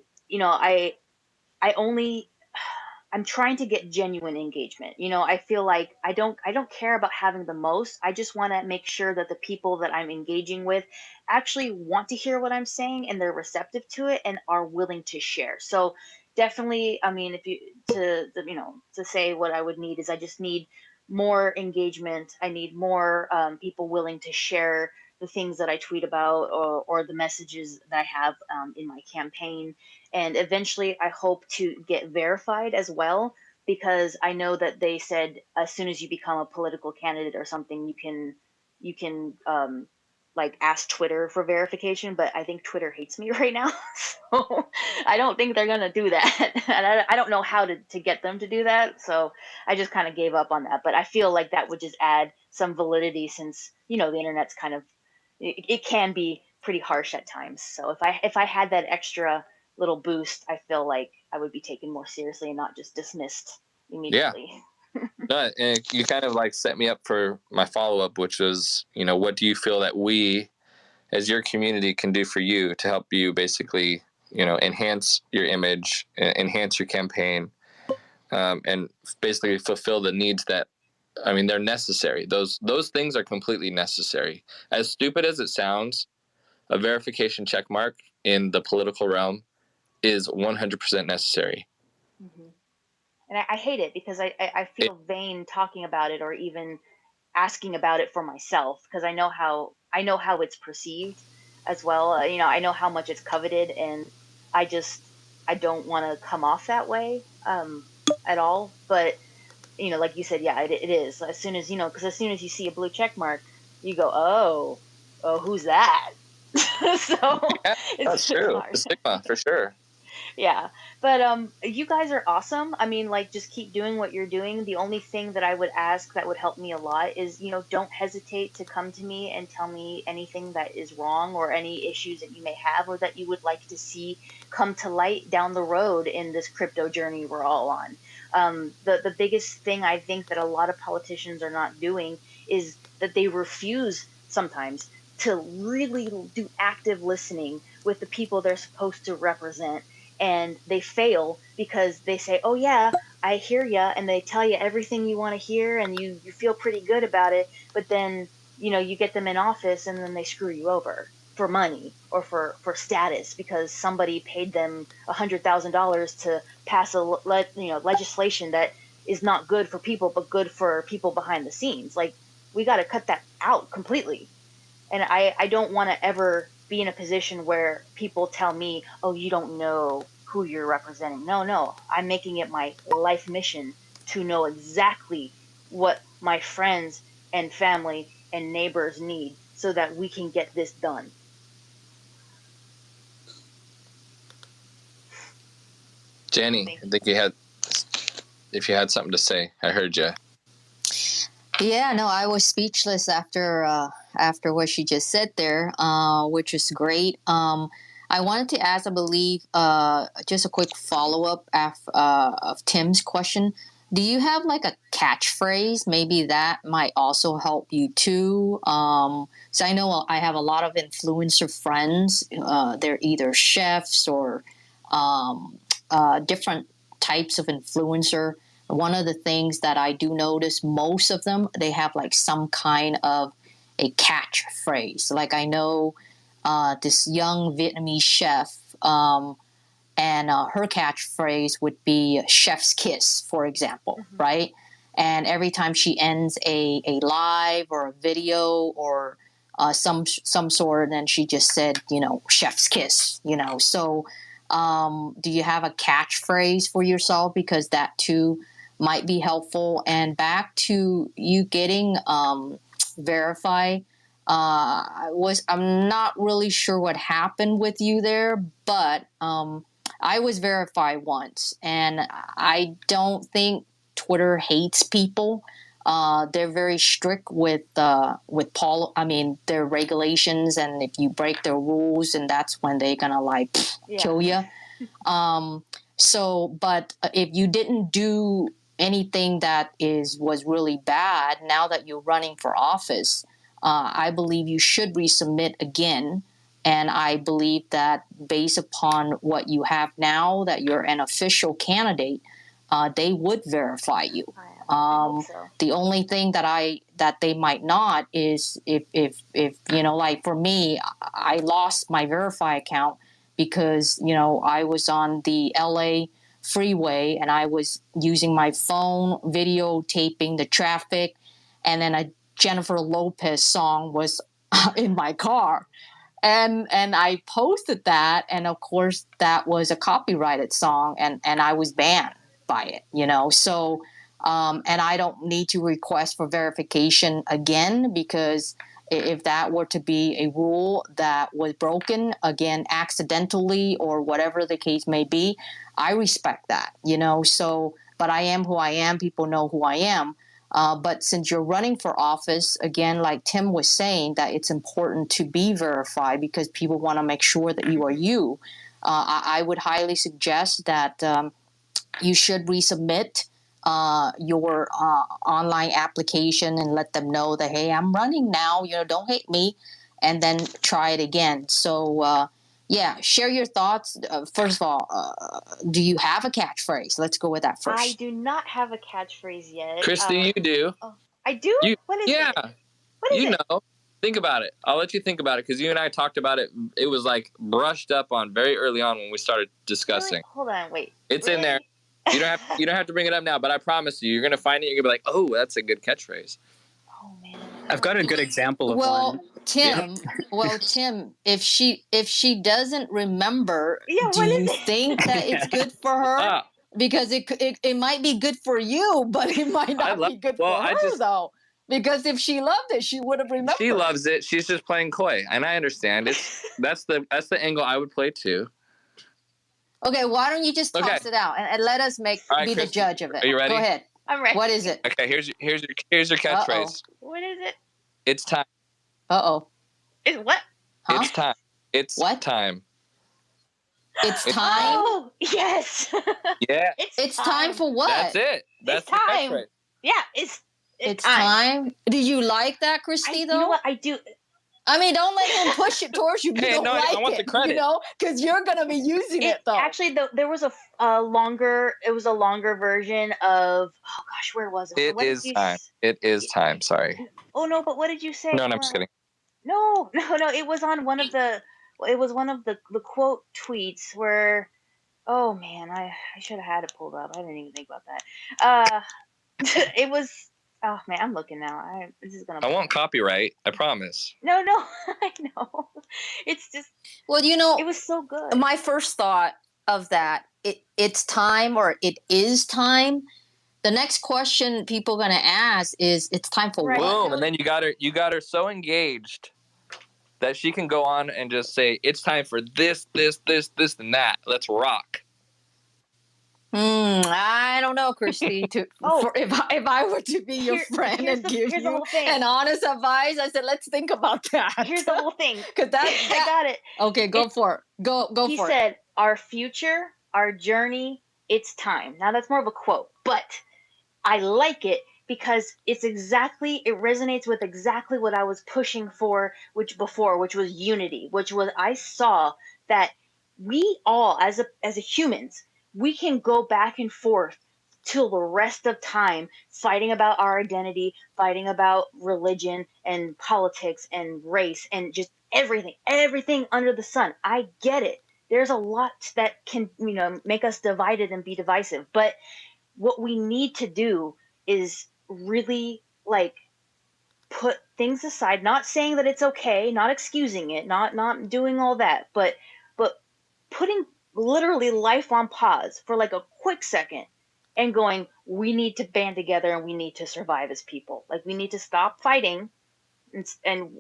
I'm trying to get genuine engagement. I feel like I don't care about having the most. I just want to make sure that the people that I'm engaging with actually want to hear what I'm saying and they're receptive to it and are willing to share. So definitely, I mean, if you to say what I would need is I just need more engagement. I need more people willing to share the things that I tweet about or the messages that I have in my campaign. And eventually I hope to get verified as well, because I know that they said as soon as you become a political candidate or something, you can like ask Twitter for verification, but I think Twitter hates me right now. So I don't think they're going to do that. And I don't know how to get them to do that. So I just kind of gave up on that. But I feel like that would just add some validity since, the internet's kind of, it can be pretty harsh at times. So if I had that extra little boost, I feel like I would be taken more seriously and not just dismissed immediately. Yeah. No, and you kind of like set me up for my follow-up, which was, what do you feel that we as your community can do for you to help you basically, enhance your image, enhance your campaign, and basically fulfill the needs that, they're necessary. Those things are completely necessary. As stupid as it sounds, a verification check mark in the political realm is 100% necessary. Mm-hmm. And I hate it because I feel vain talking about it or even asking about it for myself, because I know how it's perceived as well. I know how much it's coveted, and I don't want to come off that way at all. But like you said, yeah, it is. As soon as because as soon as you see a blue check mark, you go, oh, who's that? So yeah, that's true. hard. The stigma, for sure. Yeah, but you guys are awesome. I mean, like, just keep doing what you're doing. The only thing that I would ask that would help me a lot is, don't hesitate to come to me and tell me anything that is wrong or any issues that you may have or that you would like to see come to light down the road in this crypto journey we're all on. The biggest thing I think that a lot of politicians are not doing is that they refuse sometimes to really do active listening with the people they're supposed to represent, and they fail because they say, oh yeah, I hear ya, and they tell you everything you want to hear, and you feel pretty good about it, but then you get them in office and then they screw you over for money or for status because somebody paid them $100,000 to pass legislation that is not good for people but good for people behind the scenes. Like, we got to cut that out completely. And I don't want to ever be in a position where people tell me, oh, you don't know who you're representing. No, I'm making it my life mission to know exactly what my friends and family and neighbors need so that we can get this done. Jenny, I think if you had something to say, I heard you. Yeah, no, I was speechless after what she just said there, which is great. I wanted to ask, I believe, just a quick follow-up of Tim's question. Do you have like a catchphrase? Maybe that might also help you too. So I know I have a lot of influencer friends. They're either chefs or different types of influencer. One of the things that I do notice, most of them, they have like some kind of a catchphrase. Like I know this young Vietnamese chef, and her catchphrase would be chef's kiss, for example, right? And every time she ends a live or a video or some sort, then she just said, chef's kiss, So do you have a catchphrase for yourself? Because that too might be helpful. And back to you getting verified, I'm not really sure what happened with you there, but I was verified once, and I don't think Twitter hates people. They're very strict with their regulations, and if you break their rules, and that's when they're gonna kill you. But if you didn't do anything that was really bad, now that you're running for office, I believe you should resubmit again. And I believe that based upon what you have now, that you're an official candidate, they would verify you. The only thing that they might not is if like for me, I lost my Verify account because, I was on the LA freeway and I was using my phone, videotaping the traffic, and then a Jennifer Lopez song was in my car. And I posted that, and of course that was a copyrighted song, and I was banned by it, So, and I don't need to request for verification again, because if that were to be a rule that was broken, again, accidentally or whatever the case may be, I respect that, So, but I am who I am. People know who I am. But since you're running for office, again, like Tim was saying, that it's important to be verified because people want to make sure that you are you. I would highly suggest that you should resubmit your online application and let them know that, hey, I'm running now, don't hate me, and then try it again. So, share your thoughts. First of all, do you have a catchphrase? Let's go with that first. I do not have a catchphrase yet. Kristie, you do. Oh, I do? What is it? What is it? Think about it. I'll let you think about it because you and I talked about it. It was like brushed up on very early on when we started discussing. Really? Hold on, wait. It's in there. You don't have to bring it up now, but I promise you're gonna find it. You're gonna be like, oh, that's a good catchphrase. Oh man. I've got a good example of one. Tim, if she doesn't remember, do you think that it's good for her? Because it might be good for you, but it might not be good for her though. Because if she loved it, she would have remembered. She loves it. She's just playing coy, and I understand. That's the angle I would play too. Okay, why don't you just toss it out and let us be Kristie, the judge of it? Are you ready? Go ahead. I'm ready. What is it? Okay, here's your catchphrase. What is it? It's time. It's what? Huh? It's time. It's what? Time. It's time? Oh, yes. Yeah. It's time for what? That's it. That's time. Yeah, it's time. Do you like that, Kristie, though? You know what? I do. I mean, don't let him push it towards you. You Hey, don't no, like I want the it, credit. because you're gonna be using it though. Actually, there was a longer. It was a longer version of. Oh gosh, where was it? It is time. It is time. Sorry. Oh no, but what did you say? No, I'm just kidding. No. It was on one of the. It was one of the quote tweets where. Oh man, I should have had it pulled up. I didn't even think about that. It was. Oh man, I'm looking now. This is gonna. I won't copyright. I promise. No, I know. It's just. Well, it was so good. My first thought of that, it's time, or it is time. The next question people are gonna ask is, it's time for Right. what? Boom, and then you got her so engaged that she can go on and just say, it's time for this, and that. Let's rock. I don't know, Kristie. If I were to be your friend and give you an honest advice, I said, let's think about that. Here's the whole thing. Because I got it. Okay, go for it. Go for it. He said, our future, our journey, it's time. Now that's more of a quote, but I like it because it resonates with exactly what I was pushing for, which was unity, which was, I saw that we all, as humans, we can go back and forth till the rest of time, fighting about our identity, fighting about religion and politics and race and just everything under the sun. I get it. There's a lot that can, make us divided and be divisive. But what we need to do is really put things aside, not saying that it's okay, not excusing it, not doing all that, but putting literally life on pause for a quick second and going, we need to band together and we need to survive as people. We need to stop fighting and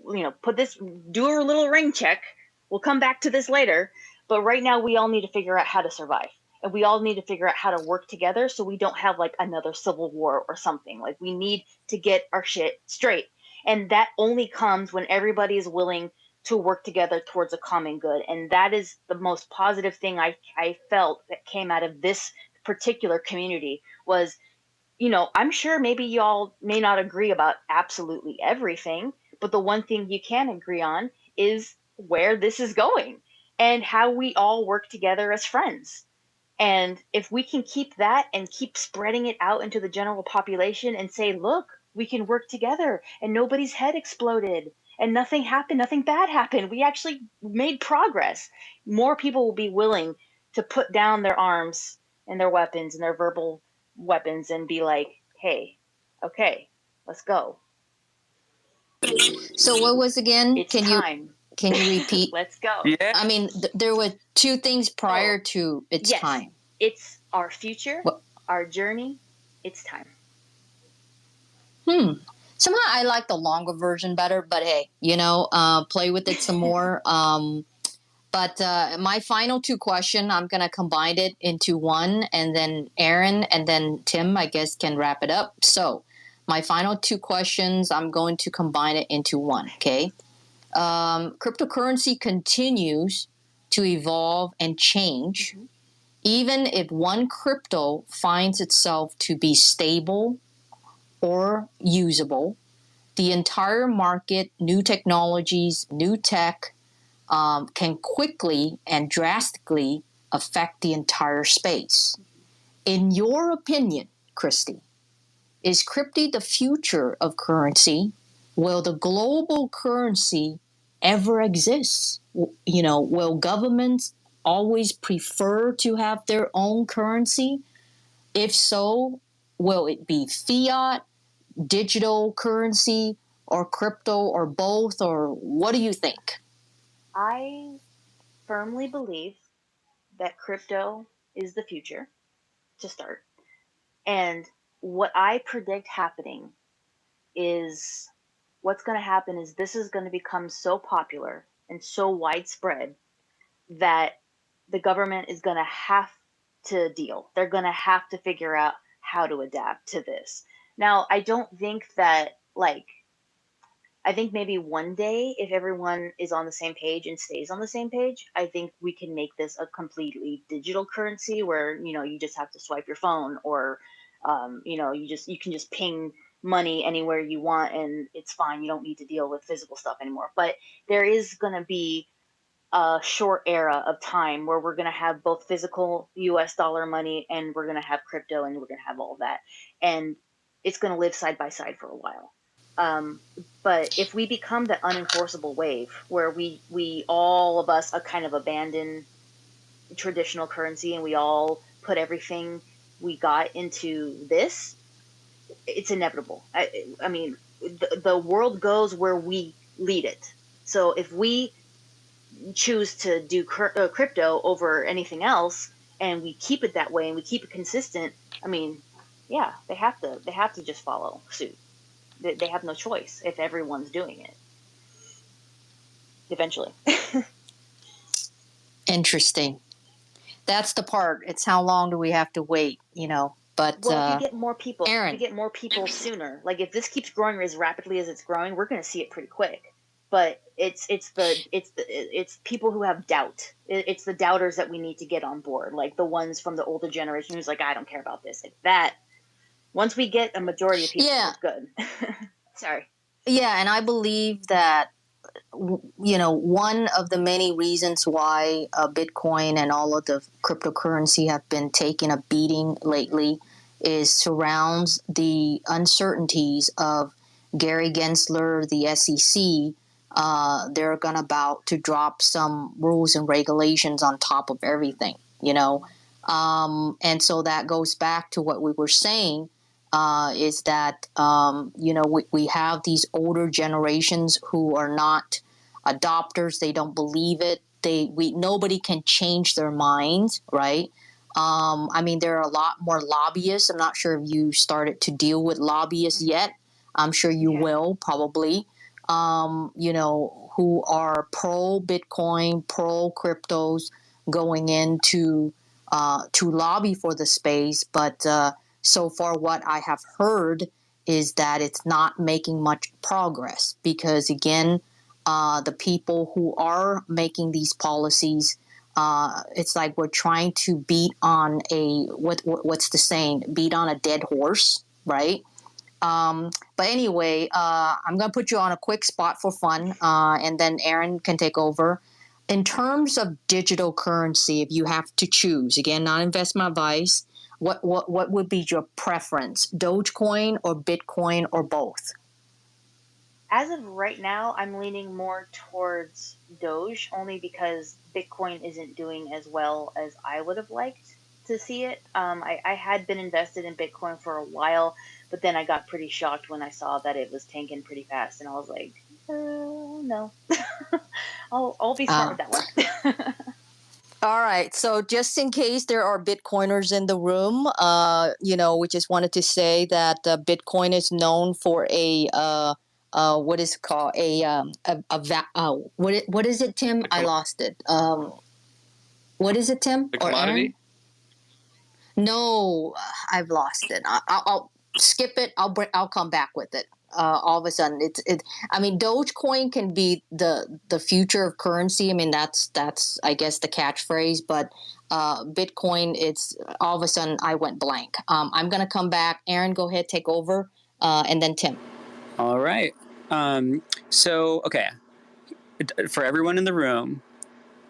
do a little ring check. We'll come back to this later, but right now we all need to figure out how to survive. And we all need to figure out how to work together so we don't have another civil war or something. We need to get our shit straight. And that only comes when everybody is willing to work together towards a common good. And that is the most positive thing I felt that came out of this particular community was, I'm sure maybe y'all may not agree about absolutely everything, but the one thing you can agree on is where this is going and how we all work together as friends. And if we can keep that and keep spreading it out into the general population and say, look, we can work together and nobody's head exploded and nothing happened, nothing bad happened. We actually made progress. More people will be willing to put down their arms and their weapons and their verbal weapons and be like, hey, okay, let's go. So what was again? It's time. Can you repeat? Let's go. Yeah. I mean, there were two things prior to it's time. It's our future, our journey. It's time. Somehow I like the longer version better, but hey, play with it some more. But my final two questions, I'm going to combine it into one, and then Aaron and then Tim, I guess, can wrap it up. So my final two questions, I'm going to combine it into one, okay? Cryptocurrency continues to evolve and change. Mm-hmm. Even if one crypto finds itself to be stable or usable, the entire market, new technologies, new tech, can quickly and drastically affect the entire space. In your opinion, Kristie, is crypto the future of currency? Will the global currency ever exist? Will governments always prefer to have their own currency? If so, will it be fiat, digital currency, or crypto, or both, or what do you think? I firmly believe that crypto is the future to start. And what I predict happening is what's going to happen is this is going to become so popular and so widespread that the government is going to have to deal. They're going to have to figure out how to adapt to this. Now, I don't think that I think maybe one day, if everyone is on the same page and stays on the same page, I think we can make this a completely digital currency where, you just have to swipe your phone or, you can just ping money anywhere you want and it's fine. You don't need to deal with physical stuff anymore. But there is going to be a short era of time where we're going to have both physical US dollar money and we're going to have crypto and we're going to have all of that. And it's going to live side by side for a while. But if we become the unenforceable wave where we all of us are kind of abandon traditional currency and we all put everything we got into this, it's inevitable. I mean, the world goes where we lead it. So if we choose to do crypto over anything else and we keep it that way and we keep it consistent, I mean, yeah, they have to just follow suit. They have no choice if everyone's doing it eventually. Interesting. That's the part. It's how long do we have to wait, you know? But well, if you get more people, Aaron. if you get more people sooner, like if this keeps growing as rapidly as it's growing, we're going to see it pretty quick. But it's people who have doubt. It's the doubters that we need to get on board, like the ones from the older generation who's like, I don't care about this. Like that. Once we get a majority of people, Yeah. we're good. Sorry. Yeah, and I believe that, you know, one of the many reasons why Bitcoin and all of the cryptocurrency have been taking a beating lately is surrounds the uncertainties of Gary Gensler, the SEC. They're gonna about to drop some rules and regulations on top of everything, you know. And so that goes back to what we were saying, is that, you know, we have these older generations who are not adopters. They don't believe it. Nobody can change their minds, right? I mean, there are a lot more lobbyists. I'm not sure if you started to deal with lobbyists yet. I'm sure you will probably, you know, who are pro Bitcoin, pro cryptos, going into to lobby for the space. But so far, what I have heard is that it's not making much progress because, again, the people who are making these policies, it's like we're trying to beat on what's the saying? Beat on a dead horse, right? But anyway, I'm going to put you on a quick spot for fun, and then Aaron can take over. In terms of digital currency, if you have to choose, again, not investment advice, what would be your preference? Dogecoin or Bitcoin or both? As of right now, I'm leaning more towards Doge only because Bitcoin isn't doing as well as I would have liked to see it. I had been invested in Bitcoin for a while, but then I got pretty shocked when I saw that it was tanking pretty fast, and I was like, no, I'll be smart with that one. All right. So just in case there are Bitcoiners in the room, you know, we just wanted to say that Bitcoin is known for what is it called? What is it, Tim? I lost it. What is it, Tim? The commodity? No, I've lost it. I'll skip it. I'll come back with it. All of a sudden, I mean, Dogecoin can be the future of currency. I mean, that's I guess the catchphrase. But Bitcoin, it's all of a sudden I went blank. I'm gonna come back. Aaron, go ahead, take over, and then Tim. All right. So, okay, for everyone in the room,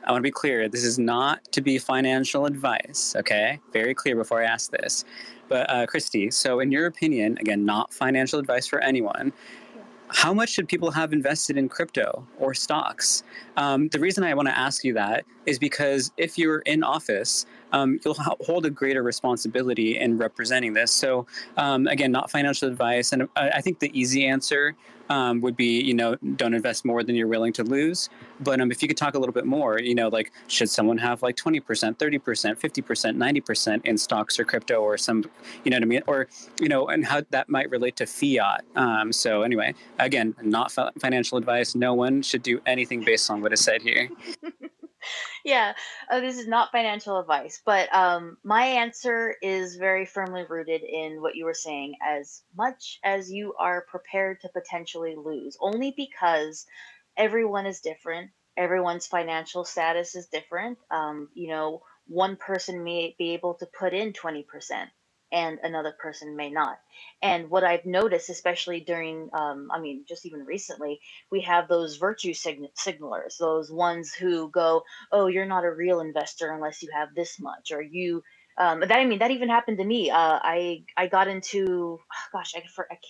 I want to be clear. This is not to be financial advice, okay? Very clear before I ask this. But Kristie, so in your opinion, again, not financial advice for anyone, how much should people have invested in crypto or stocks? The reason I want to ask you that is because if you're in office, you'll hold a greater responsibility in representing this. So again, not financial advice. And I think the easy answer would be, you know, don't invest more than you're willing to lose. But if you could talk a little bit more, you know, like, should someone have like 20%, 30%, 50%, 90% in stocks or crypto or some, you know what I mean? Or, you know, and how that might relate to fiat. So anyway, again, not financial advice. No one should do anything based on what is said here. Yeah, this is not financial advice, but my answer is very firmly rooted in what you were saying. As much as you are prepared to potentially lose, only because everyone is different, everyone's financial status is different. You know, one person may be able to put in 20%. and another person may not. And what I've noticed, especially during, just even recently, we have those virtue signalers, those ones who go, "Oh, you're not a real investor unless you have this much," or you. That even happened to me. I got into, gosh, I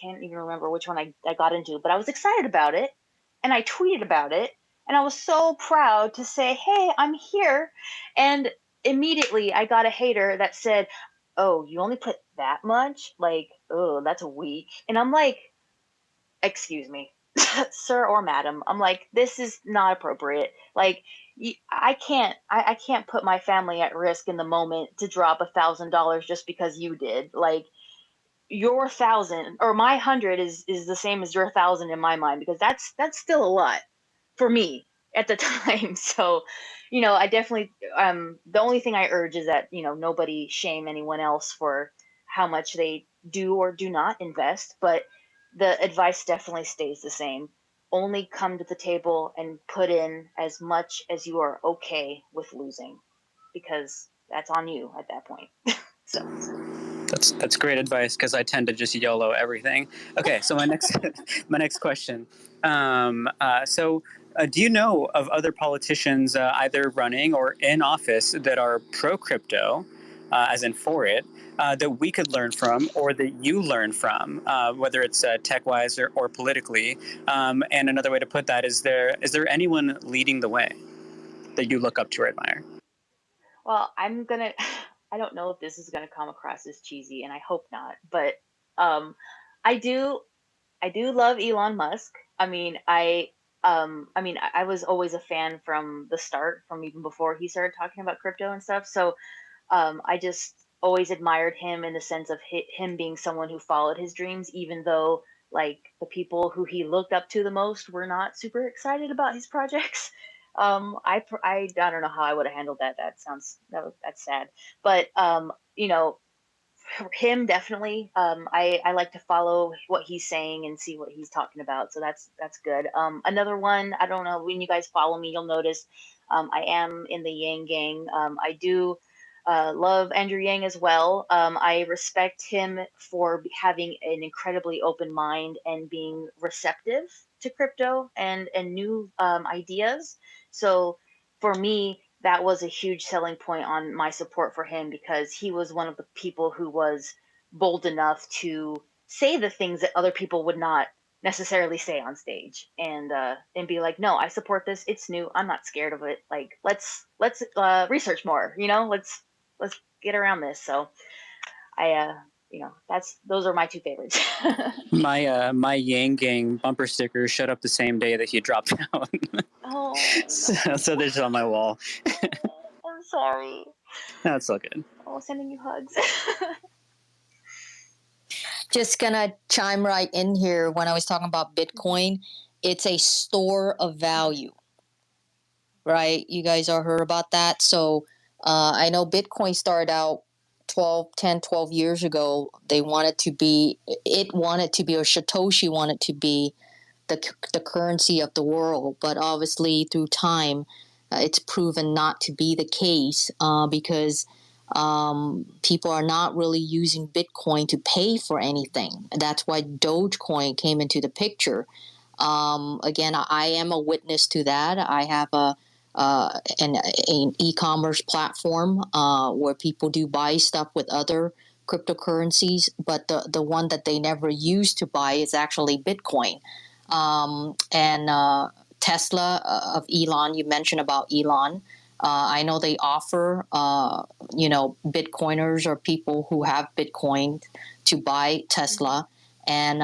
can't even remember which one I got into, but I was excited about it, and I tweeted about it, and I was so proud to say, "Hey, I'm here," and immediately I got a hater that said, "Oh, you only put that much? Like, oh, that's weak." And I'm like, "Excuse me, sir or madam." I'm like, "This is not appropriate. Like, I can't put my family at risk in the moment to drop $1,000 just because you did. Like, your 1,000 or my 100 is the same as your 1,000 in my mind, because that's still a lot for me at the time." So, I definitely, the only thing I urge is that, nobody shame anyone else for how much they do or do not invest, but the advice definitely stays the same. Only come to the table and put in as much as you are okay with losing, because that's on you at that point. So That's great advice, because I tend to just YOLO everything. Okay, so my next my next question. Do you know of other politicians either running or in office that are pro crypto, as in for it, that we could learn from, or that you learn from, whether it's tech wise or politically? And another way to put that is there anyone leading the way that you look up to or admire? Well, I don't know if this is gonna come across as cheesy, and I hope not, but um, I do, I do love Elon Musk. I was always a fan from the start, from even before he started talking about crypto and stuff. So, I just always admired him in the sense of him being someone who followed his dreams, even though like the people who he looked up to the most were not super excited about his projects. I don't know how I would have handled that. That's sad. But for him definitely, I like to follow what he's saying and see what he's talking about, so that's good. Another one, I don't know, when you guys follow me, you'll notice, I am in the Yang gang. I do love Andrew Yang as well. I respect him for having an incredibly open mind and being receptive to crypto and new ideas. So for me, that was a huge selling point on my support for him, because he was one of the people who was bold enough to say the things that other people would not necessarily say on stage, and be like, "No, I support this. It's new. I'm not scared of it. Like, let's research more. Let's get around this." So that's those are my two favorites. My Yang Gang bumper sticker showed up the same day that he dropped out. Oh, so they're just on my wall. I'm sorry. That's all good. Oh, sending you hugs. Just gonna chime right in here. When I was talking about Bitcoin, it's a store of value, right? You guys all heard about that? So I know Bitcoin started out 12 years ago. It wanted to be, or Satoshi wanted to be the currency of the world. But obviously through time, it's proven not to be the case, because people are not really using Bitcoin to pay for anything. That's why Dogecoin came into the picture. Again, I am a witness to that. I have an e-commerce platform where people do buy stuff with other cryptocurrencies, but the one that they never use to buy is actually Bitcoin. And Tesla of Elon, you mentioned about Elon. I know they offer, Bitcoiners or people who have Bitcoin to buy Tesla. And,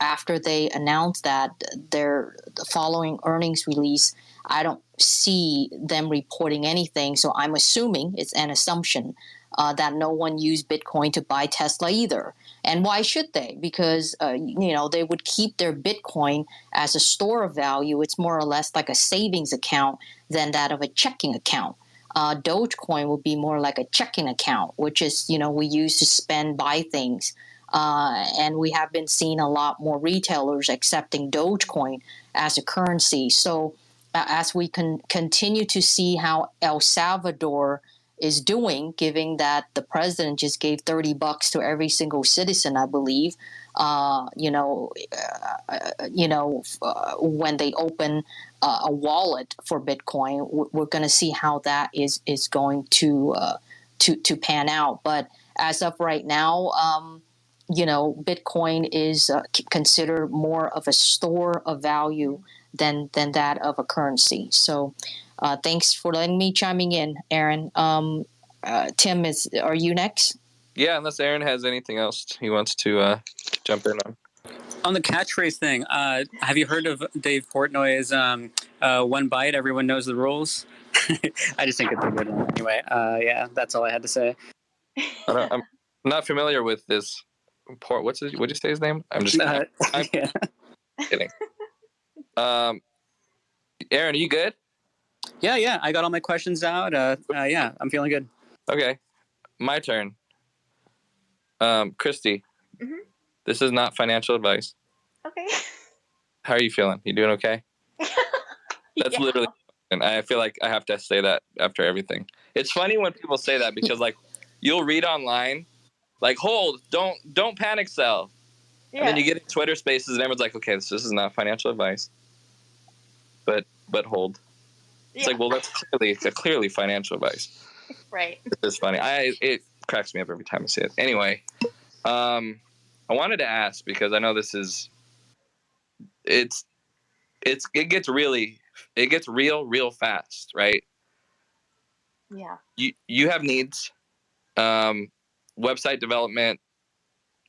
after they announced that, their following earnings release, I don't see them reporting anything. So I'm assuming, it's an assumption, that no one used Bitcoin to buy Tesla either. And why should they? Because, they would keep their Bitcoin as a store of value. It's more or less like a savings account than that of a checking account. Dogecoin would be more like a checking account, which is, we use to buy things. And we have been seeing a lot more retailers accepting Dogecoin as a currency. So as we continue to see how El Salvador is doing, given that the president just gave $30 to every single citizen, I believe. When they open a wallet for Bitcoin, we're going to see how that is going to pan out. But as of right now, Bitcoin is considered more of a store of value than that of a currency. So thanks for letting me chiming in, Aaron. Tim, are you next? Yeah, unless Aaron has anything else he wants to jump in on. On the catchphrase thing, have you heard of Dave Portnoy's one bite, everyone knows the rules? I just think it's a good one. Anyway, yeah, that's all I had to say. I'm not familiar with this. What'd you say his name? I'm just I'm yeah. kidding. Aaron, are you good? Yeah. I got all my questions out. Yeah, I'm feeling good. Okay, my turn. Kristie, This is not financial advice. Okay. How are you feeling? You doing okay? That's literally, and I feel like I have to say that after everything. It's funny when people say that because like you'll read online, like hold, don't panic sell. Yeah. And then you get in Twitter spaces and everyone's like, okay, this is not financial advice. But hold. It's like, well, that's clearly financial advice. Right. It's funny. It cracks me up every time I see it. Anyway, I wanted to ask because I know this is it gets real fast, right? Yeah. You have needs, website development,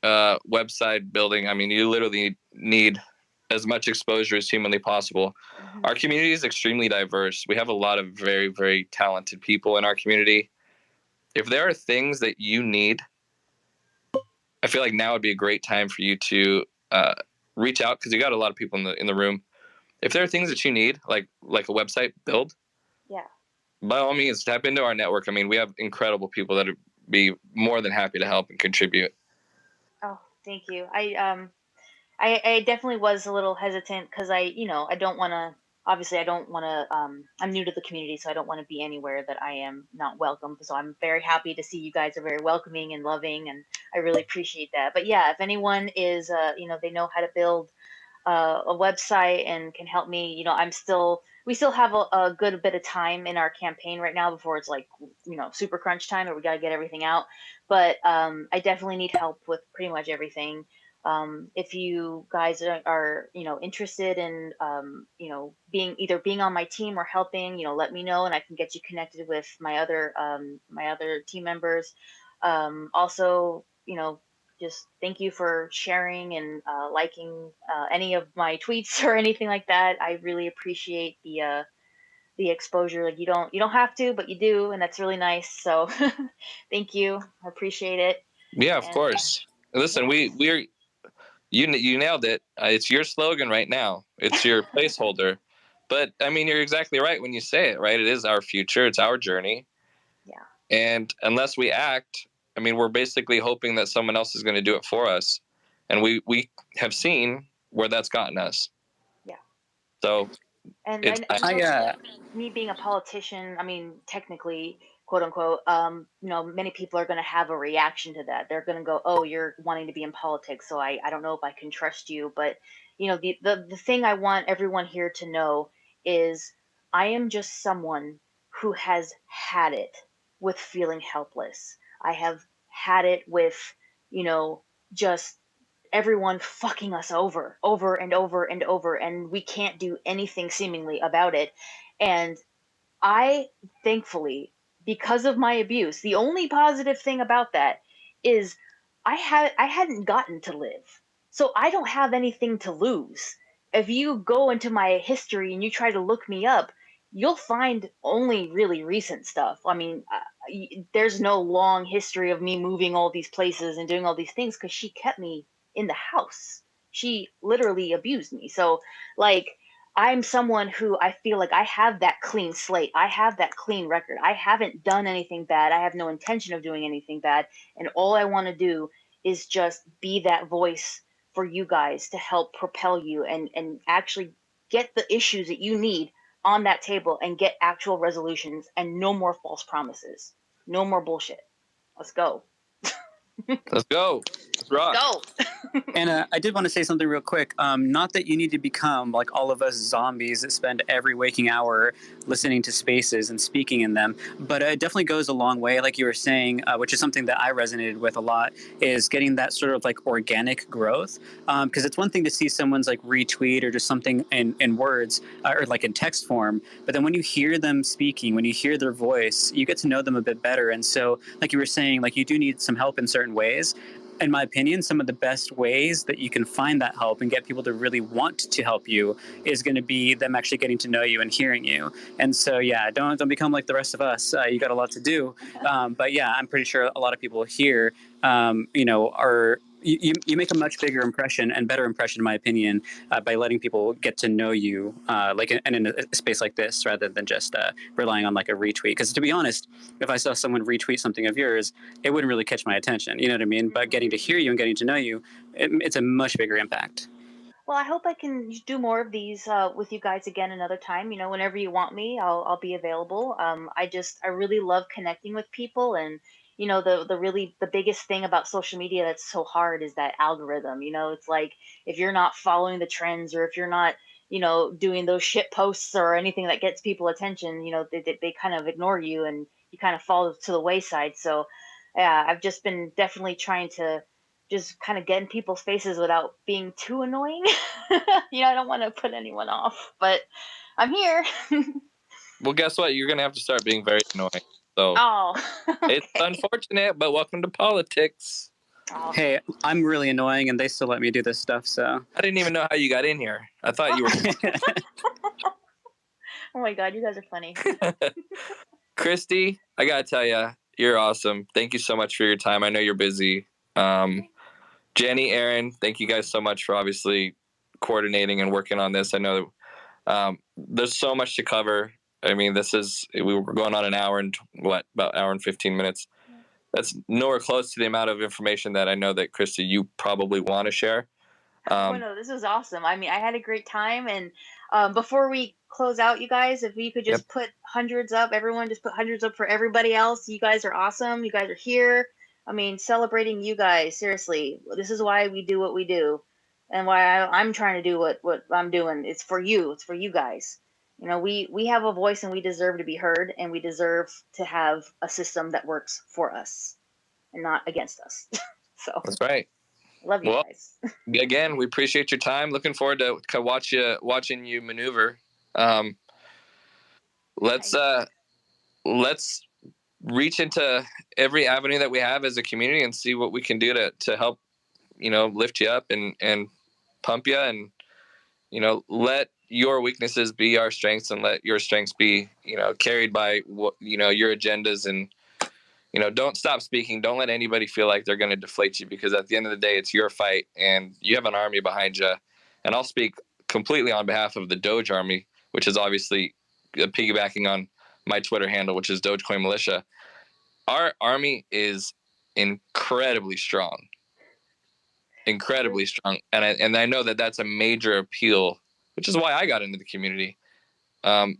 website building. I mean, you literally need as much exposure as humanly possible. Mm-hmm. Our community is extremely diverse. We have a lot of very, very talented people in our community. If there are things that you need, I feel like now would be a great time for you to reach out because you got a lot of people in the room. If there are things that you need, like a website build, by all means, tap into our network. I mean, we have incredible people that would be more than happy to help and contribute. Oh, thank you. I definitely was a little hesitant because I don't want to. Obviously, I don't want to. I'm new to the community, so I don't want to be anywhere that I am not welcome. So I'm very happy to see you guys are very welcoming and loving, and I really appreciate that. But yeah, if anyone is, they know how to build a website and can help me, we still have a good bit of time in our campaign right now before it's like, super crunch time, or we got to get everything out. But I definitely need help with pretty much everything. If you guys are interested in, being on my team or helping, let me know and I can get you connected with my other team members. Also, just thank you for sharing and liking any of my tweets or anything like that. I really appreciate the exposure. Like you don't have to, but you do, and that's really nice. So thank you. I appreciate it. Yeah, of course. Listen, we're you nailed it. It's your slogan right now. It's your placeholder. But I mean, you're exactly right when you say it, right? It is our future. It's our journey. Yeah. And unless we act, I mean, we're basically hoping that someone else is going to do it for us. And we have seen where that's gotten us. Yeah. So, and me being a politician, I mean, technically, quote unquote, many people are going to have a reaction to that. They're going to go, oh, you're wanting to be in politics, so I don't know if I can trust you. But, the thing I want everyone here to know is I am just someone who has had it with feeling helpless. I have had it with, just everyone fucking us over and over and over, and we can't do anything seemingly about it. And I, thankfully, because of my abuse, the only positive thing about that is I hadn't gotten to live. So I don't have anything to lose. If you go into my history and you try to look me up, you'll find only really recent stuff. I mean, there's no long history of me moving all these places and doing all these things because she kept me in the house. She literally abused me. So, like, I'm someone who I feel like I have that clean slate. I have that clean record. I haven't done anything bad. I have no intention of doing anything bad. And all I want to do is just be that voice for you guys to help propel you and actually get the issues that you need on that table and get actual resolutions and no more false promises. No more bullshit. Let's go. Let's go. Let's rock. Go. And I did want to say something real quick. Not that you need to become like all of us zombies that spend every waking hour listening to spaces and speaking in them, but it definitely goes a long way, like you were saying, which is something that I resonated with a lot, is getting that sort of like organic growth. Because it's one thing to see someone's like retweet or just something in words or like in text form, but then when you hear them speaking, when you hear their voice, you get to know them a bit better. And so, like you were saying, like you do need some help in certain ways. In my opinion, some of the best ways that you can find that help and get people to really want to help you is going to be them actually getting to know you and hearing you. And so, yeah, don't become like the rest of us. You got a lot to do. But yeah, I'm pretty sure a lot of people here, are you make a much bigger impression and better impression, in my opinion, by letting people get to know you, like in a space like this, rather than just relying on like a retweet. Because to be honest, if I saw someone retweet something of yours, it wouldn't really catch my attention. You know what I mean? But getting to hear you and getting to know you, it's a much bigger impact. Well, I hope I can do more of these with you guys again another time. You know, whenever you want me, I'll be available. I really love connecting with people, and you know, the biggest thing about social media that's so hard is that algorithm. You know, it's like if you're not following the trends, or if you're not, you know, doing those shit posts or anything that gets people attention, you know, they kind of ignore you, and you kind of fall to the wayside. So, yeah, I've just been definitely trying to just kind of get in people's faces without being too annoying. You know, I don't want to put anyone off, but I'm here. Well, guess what? You're going to have to start being very annoying. So Oh, okay. It's unfortunate, but welcome to politics. Oh. Hey, I'm really annoying, and they still let me do this stuff. So I didn't even know how you got in here. I thought you were. Oh my God, you guys are funny. Kristie, I got to tell you, you're awesome. Thank you so much for your time. I know you're busy. Jenny, Aaron, thank you guys so much for obviously coordinating and working on this. I know there's so much to cover. I mean, we were going on an hour and about hour and 15 minutes. That's nowhere close to the amount of information that I know that Kristie, you probably want to share. Oh no, this was awesome. I mean, I had a great time, and before we close out, you guys, if we could just put hundreds up, everyone just put hundreds up for everybody else. You guys are awesome. You guys are here. I mean, celebrating you guys. Seriously, this is why we do what we do, and why I'm trying to do what I'm doing. It's for you. It's for you guys. You know, we have a voice, and we deserve to be heard, and we deserve to have a system that works for us and not against us. So that's right. Love you guys. Again, we appreciate your time. Looking forward to watching you maneuver. Let's reach into every avenue that we have as a community and see what we can do to help, lift you up and pump you, and let your weaknesses be our strengths, and let your strengths be carried by what your agendas. And don't stop speaking. Don't let anybody feel like they're going to deflate you, because at the end of the day, it's your fight and you have an army behind you. And I'll speak completely on behalf of the Doge Army, which is obviously piggybacking on my Twitter handle, which is Dogecoin Militia. Our army is incredibly strong. And I know that that's a major appeal, which is why I got into the community. I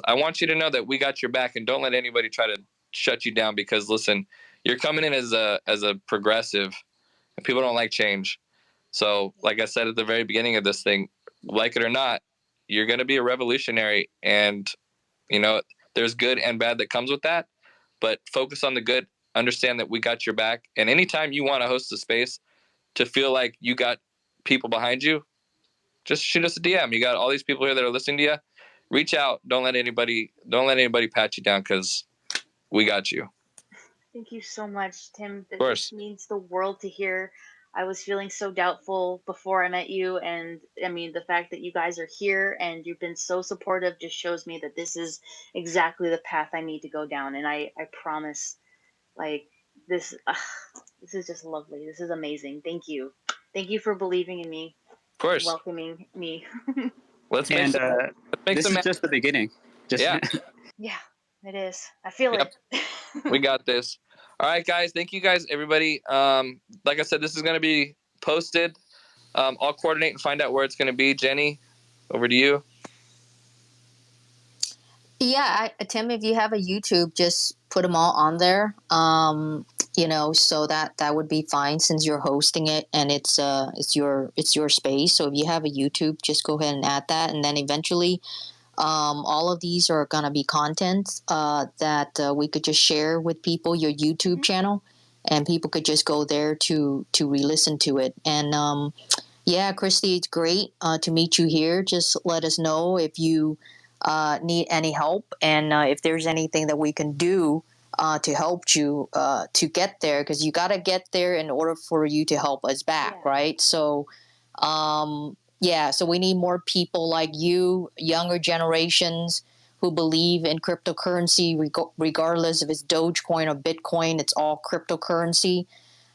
want you to know that we got your back, and don't let anybody try to shut you down, because listen, you're coming in as a progressive, and people don't like change. So like I said at the very beginning of this thing, like it or not, you're going to be a revolutionary, and there's good and bad that comes with that, but focus on the good. Understand that we got your back, and anytime you want to host a space to feel like you got people behind you, just shoot us a DM. You got all these people here that are listening to you. Reach out. Don't let anybody pat you down, because we got you. Thank you so much, Tim. Of course. This means the world to hear. I was feeling so doubtful before I met you, and I mean, the fact that you guys are here and you've been so supportive just shows me that this is exactly the path I need to go down. And I promise, like, this is just lovely. This is amazing. Thank you for believing in me. Of course. Welcoming me. This is just the beginning. Yeah, it is. I feel it. We got this. All right, guys. Thank you, guys. Everybody. Like I said, this is going to be posted. I'll coordinate and find out where it's going to be. Jenny, over to you. Tim, if you have a YouTube, just put them all on there. So that would be fine since you're hosting it and it's your space. So if you have a YouTube, just go ahead and add that, and then eventually, all of these are gonna be content that we could just share with people. Your YouTube channel, and people could just go there to re-listen to it. And Kristie, it's great to meet you here. Just let us know if you need any help, and if there's anything that we can do to help you to get there, because you got to get there in order for you to help us back, right? So, so we need more people like you, younger generations who believe in cryptocurrency, regardless if it's Dogecoin or Bitcoin. It's all cryptocurrency.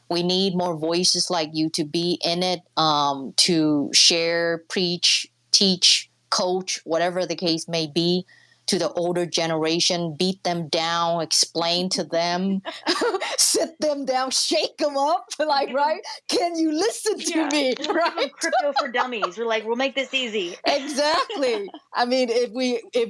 We need more voices like you to be in it, to share, preach, teach, coach, whatever the case may be, to the older generation, beat them down, explain to them, sit them down, shake them up, like, right? Can you listen to me, right? Crypto for dummies. We're like, we'll make this easy. Exactly. I mean, if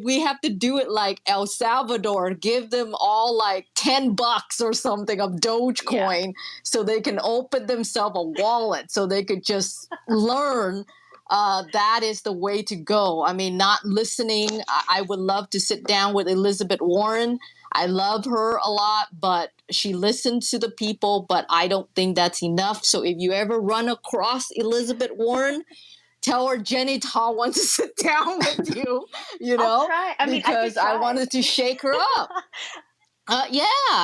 we have to do it like El Salvador, give them all like $10 or something of Dogecoin, so they can open themselves a wallet, so they could just learn. That is the way to go. I mean, not listening. I would love to sit down with Elizabeth Warren. I love her a lot, but she listens to the people, but I don't think that's enough. So if you ever run across Elizabeth Warren, tell her Jenny Ta wants to sit down with you, I'll try. because I wanted to shake her up.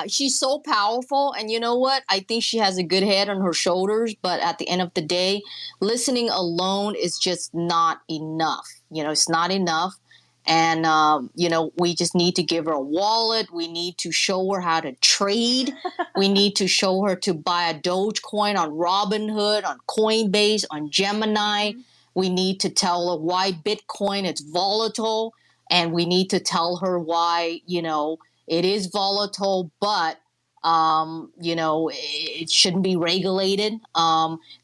She's so powerful. And you know what? I think she has a good head on her shoulders. But at the end of the day, listening alone is just not enough. It's not enough. And, we just need to give her a wallet. We need to show her how to trade. We need to show her to buy a Dogecoin on Robinhood, on Coinbase, on Gemini. We need to tell her why Bitcoin is volatile. And we need to tell her why, it is volatile, but, it shouldn't be regulated.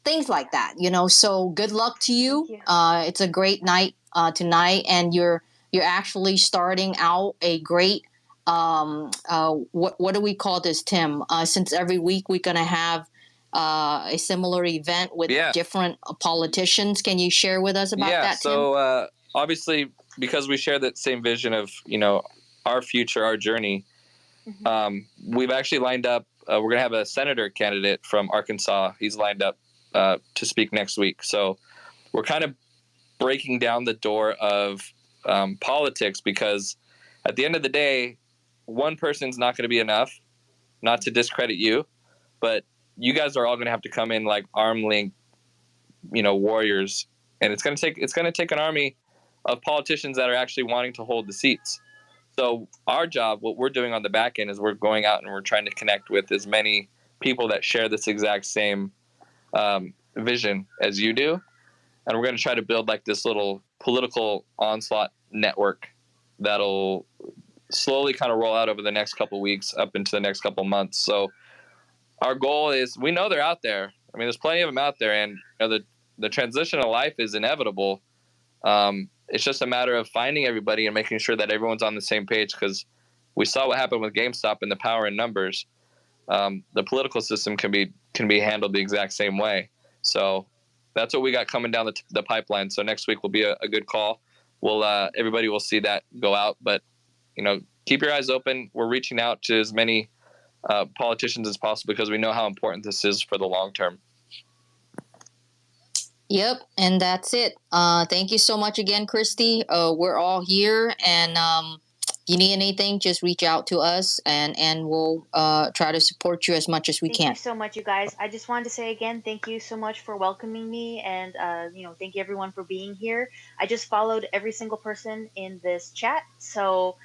Things like that, So good luck to you. It's a great night tonight, and you're actually starting out a great, what do we call this, Tim? Since every week we're going to have a similar event with different politicians. Can you share with us about that, Tim? So obviously, because we share that same vision of, our future, our journey, we've actually lined up, we're going to have a senator candidate from Arkansas. He's lined up to speak next week. So we're kind of breaking down the door of politics, because at the end of the day, one person's not going to be enough, not to discredit you, but you guys are all going to have to come in like arm length, warriors. And it's going to take an army of politicians that are actually wanting to hold the seats. So our job, what we're doing on the back end, is we're going out and we're trying to connect with as many people that share this exact same vision as you do. And we're going to try to build like this little political onslaught network that'll slowly kind of roll out over the next couple of weeks up into the next couple of months. So our goal is, we know they're out there. I mean, there's plenty of them out there, and the transition of life is inevitable. It's just a matter of finding everybody and making sure that everyone's on the same page, because we saw what happened with GameStop and the power in numbers. The political system can be handled the exact same way. So that's what we got coming down the pipeline. So next week will be a good call. Everybody will see that go out, but keep your eyes open. We're reaching out to as many politicians as possible, because we know how important this is for the long term. Yep, and that's it. Thank you so much again, Kristie. We're all here, and if you need anything, just reach out to us, and we'll try to support you as much as we can. Thank you so much, you guys. I just wanted to say again, thank you so much for welcoming me, and thank you everyone for being here. I just followed every single person in this chat, so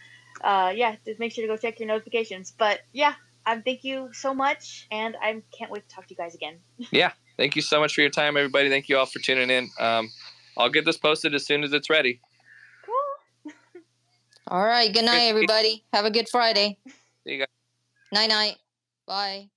just make sure to go check your notifications. But thank you so much, and I can't wait to talk to you guys again. Yeah. Thank you so much for your time, everybody. Thank you all for tuning in. I'll get this posted as soon as it's ready. Cool. All right. Good night, everybody. Have a good Friday. See you guys. Night-night. Bye.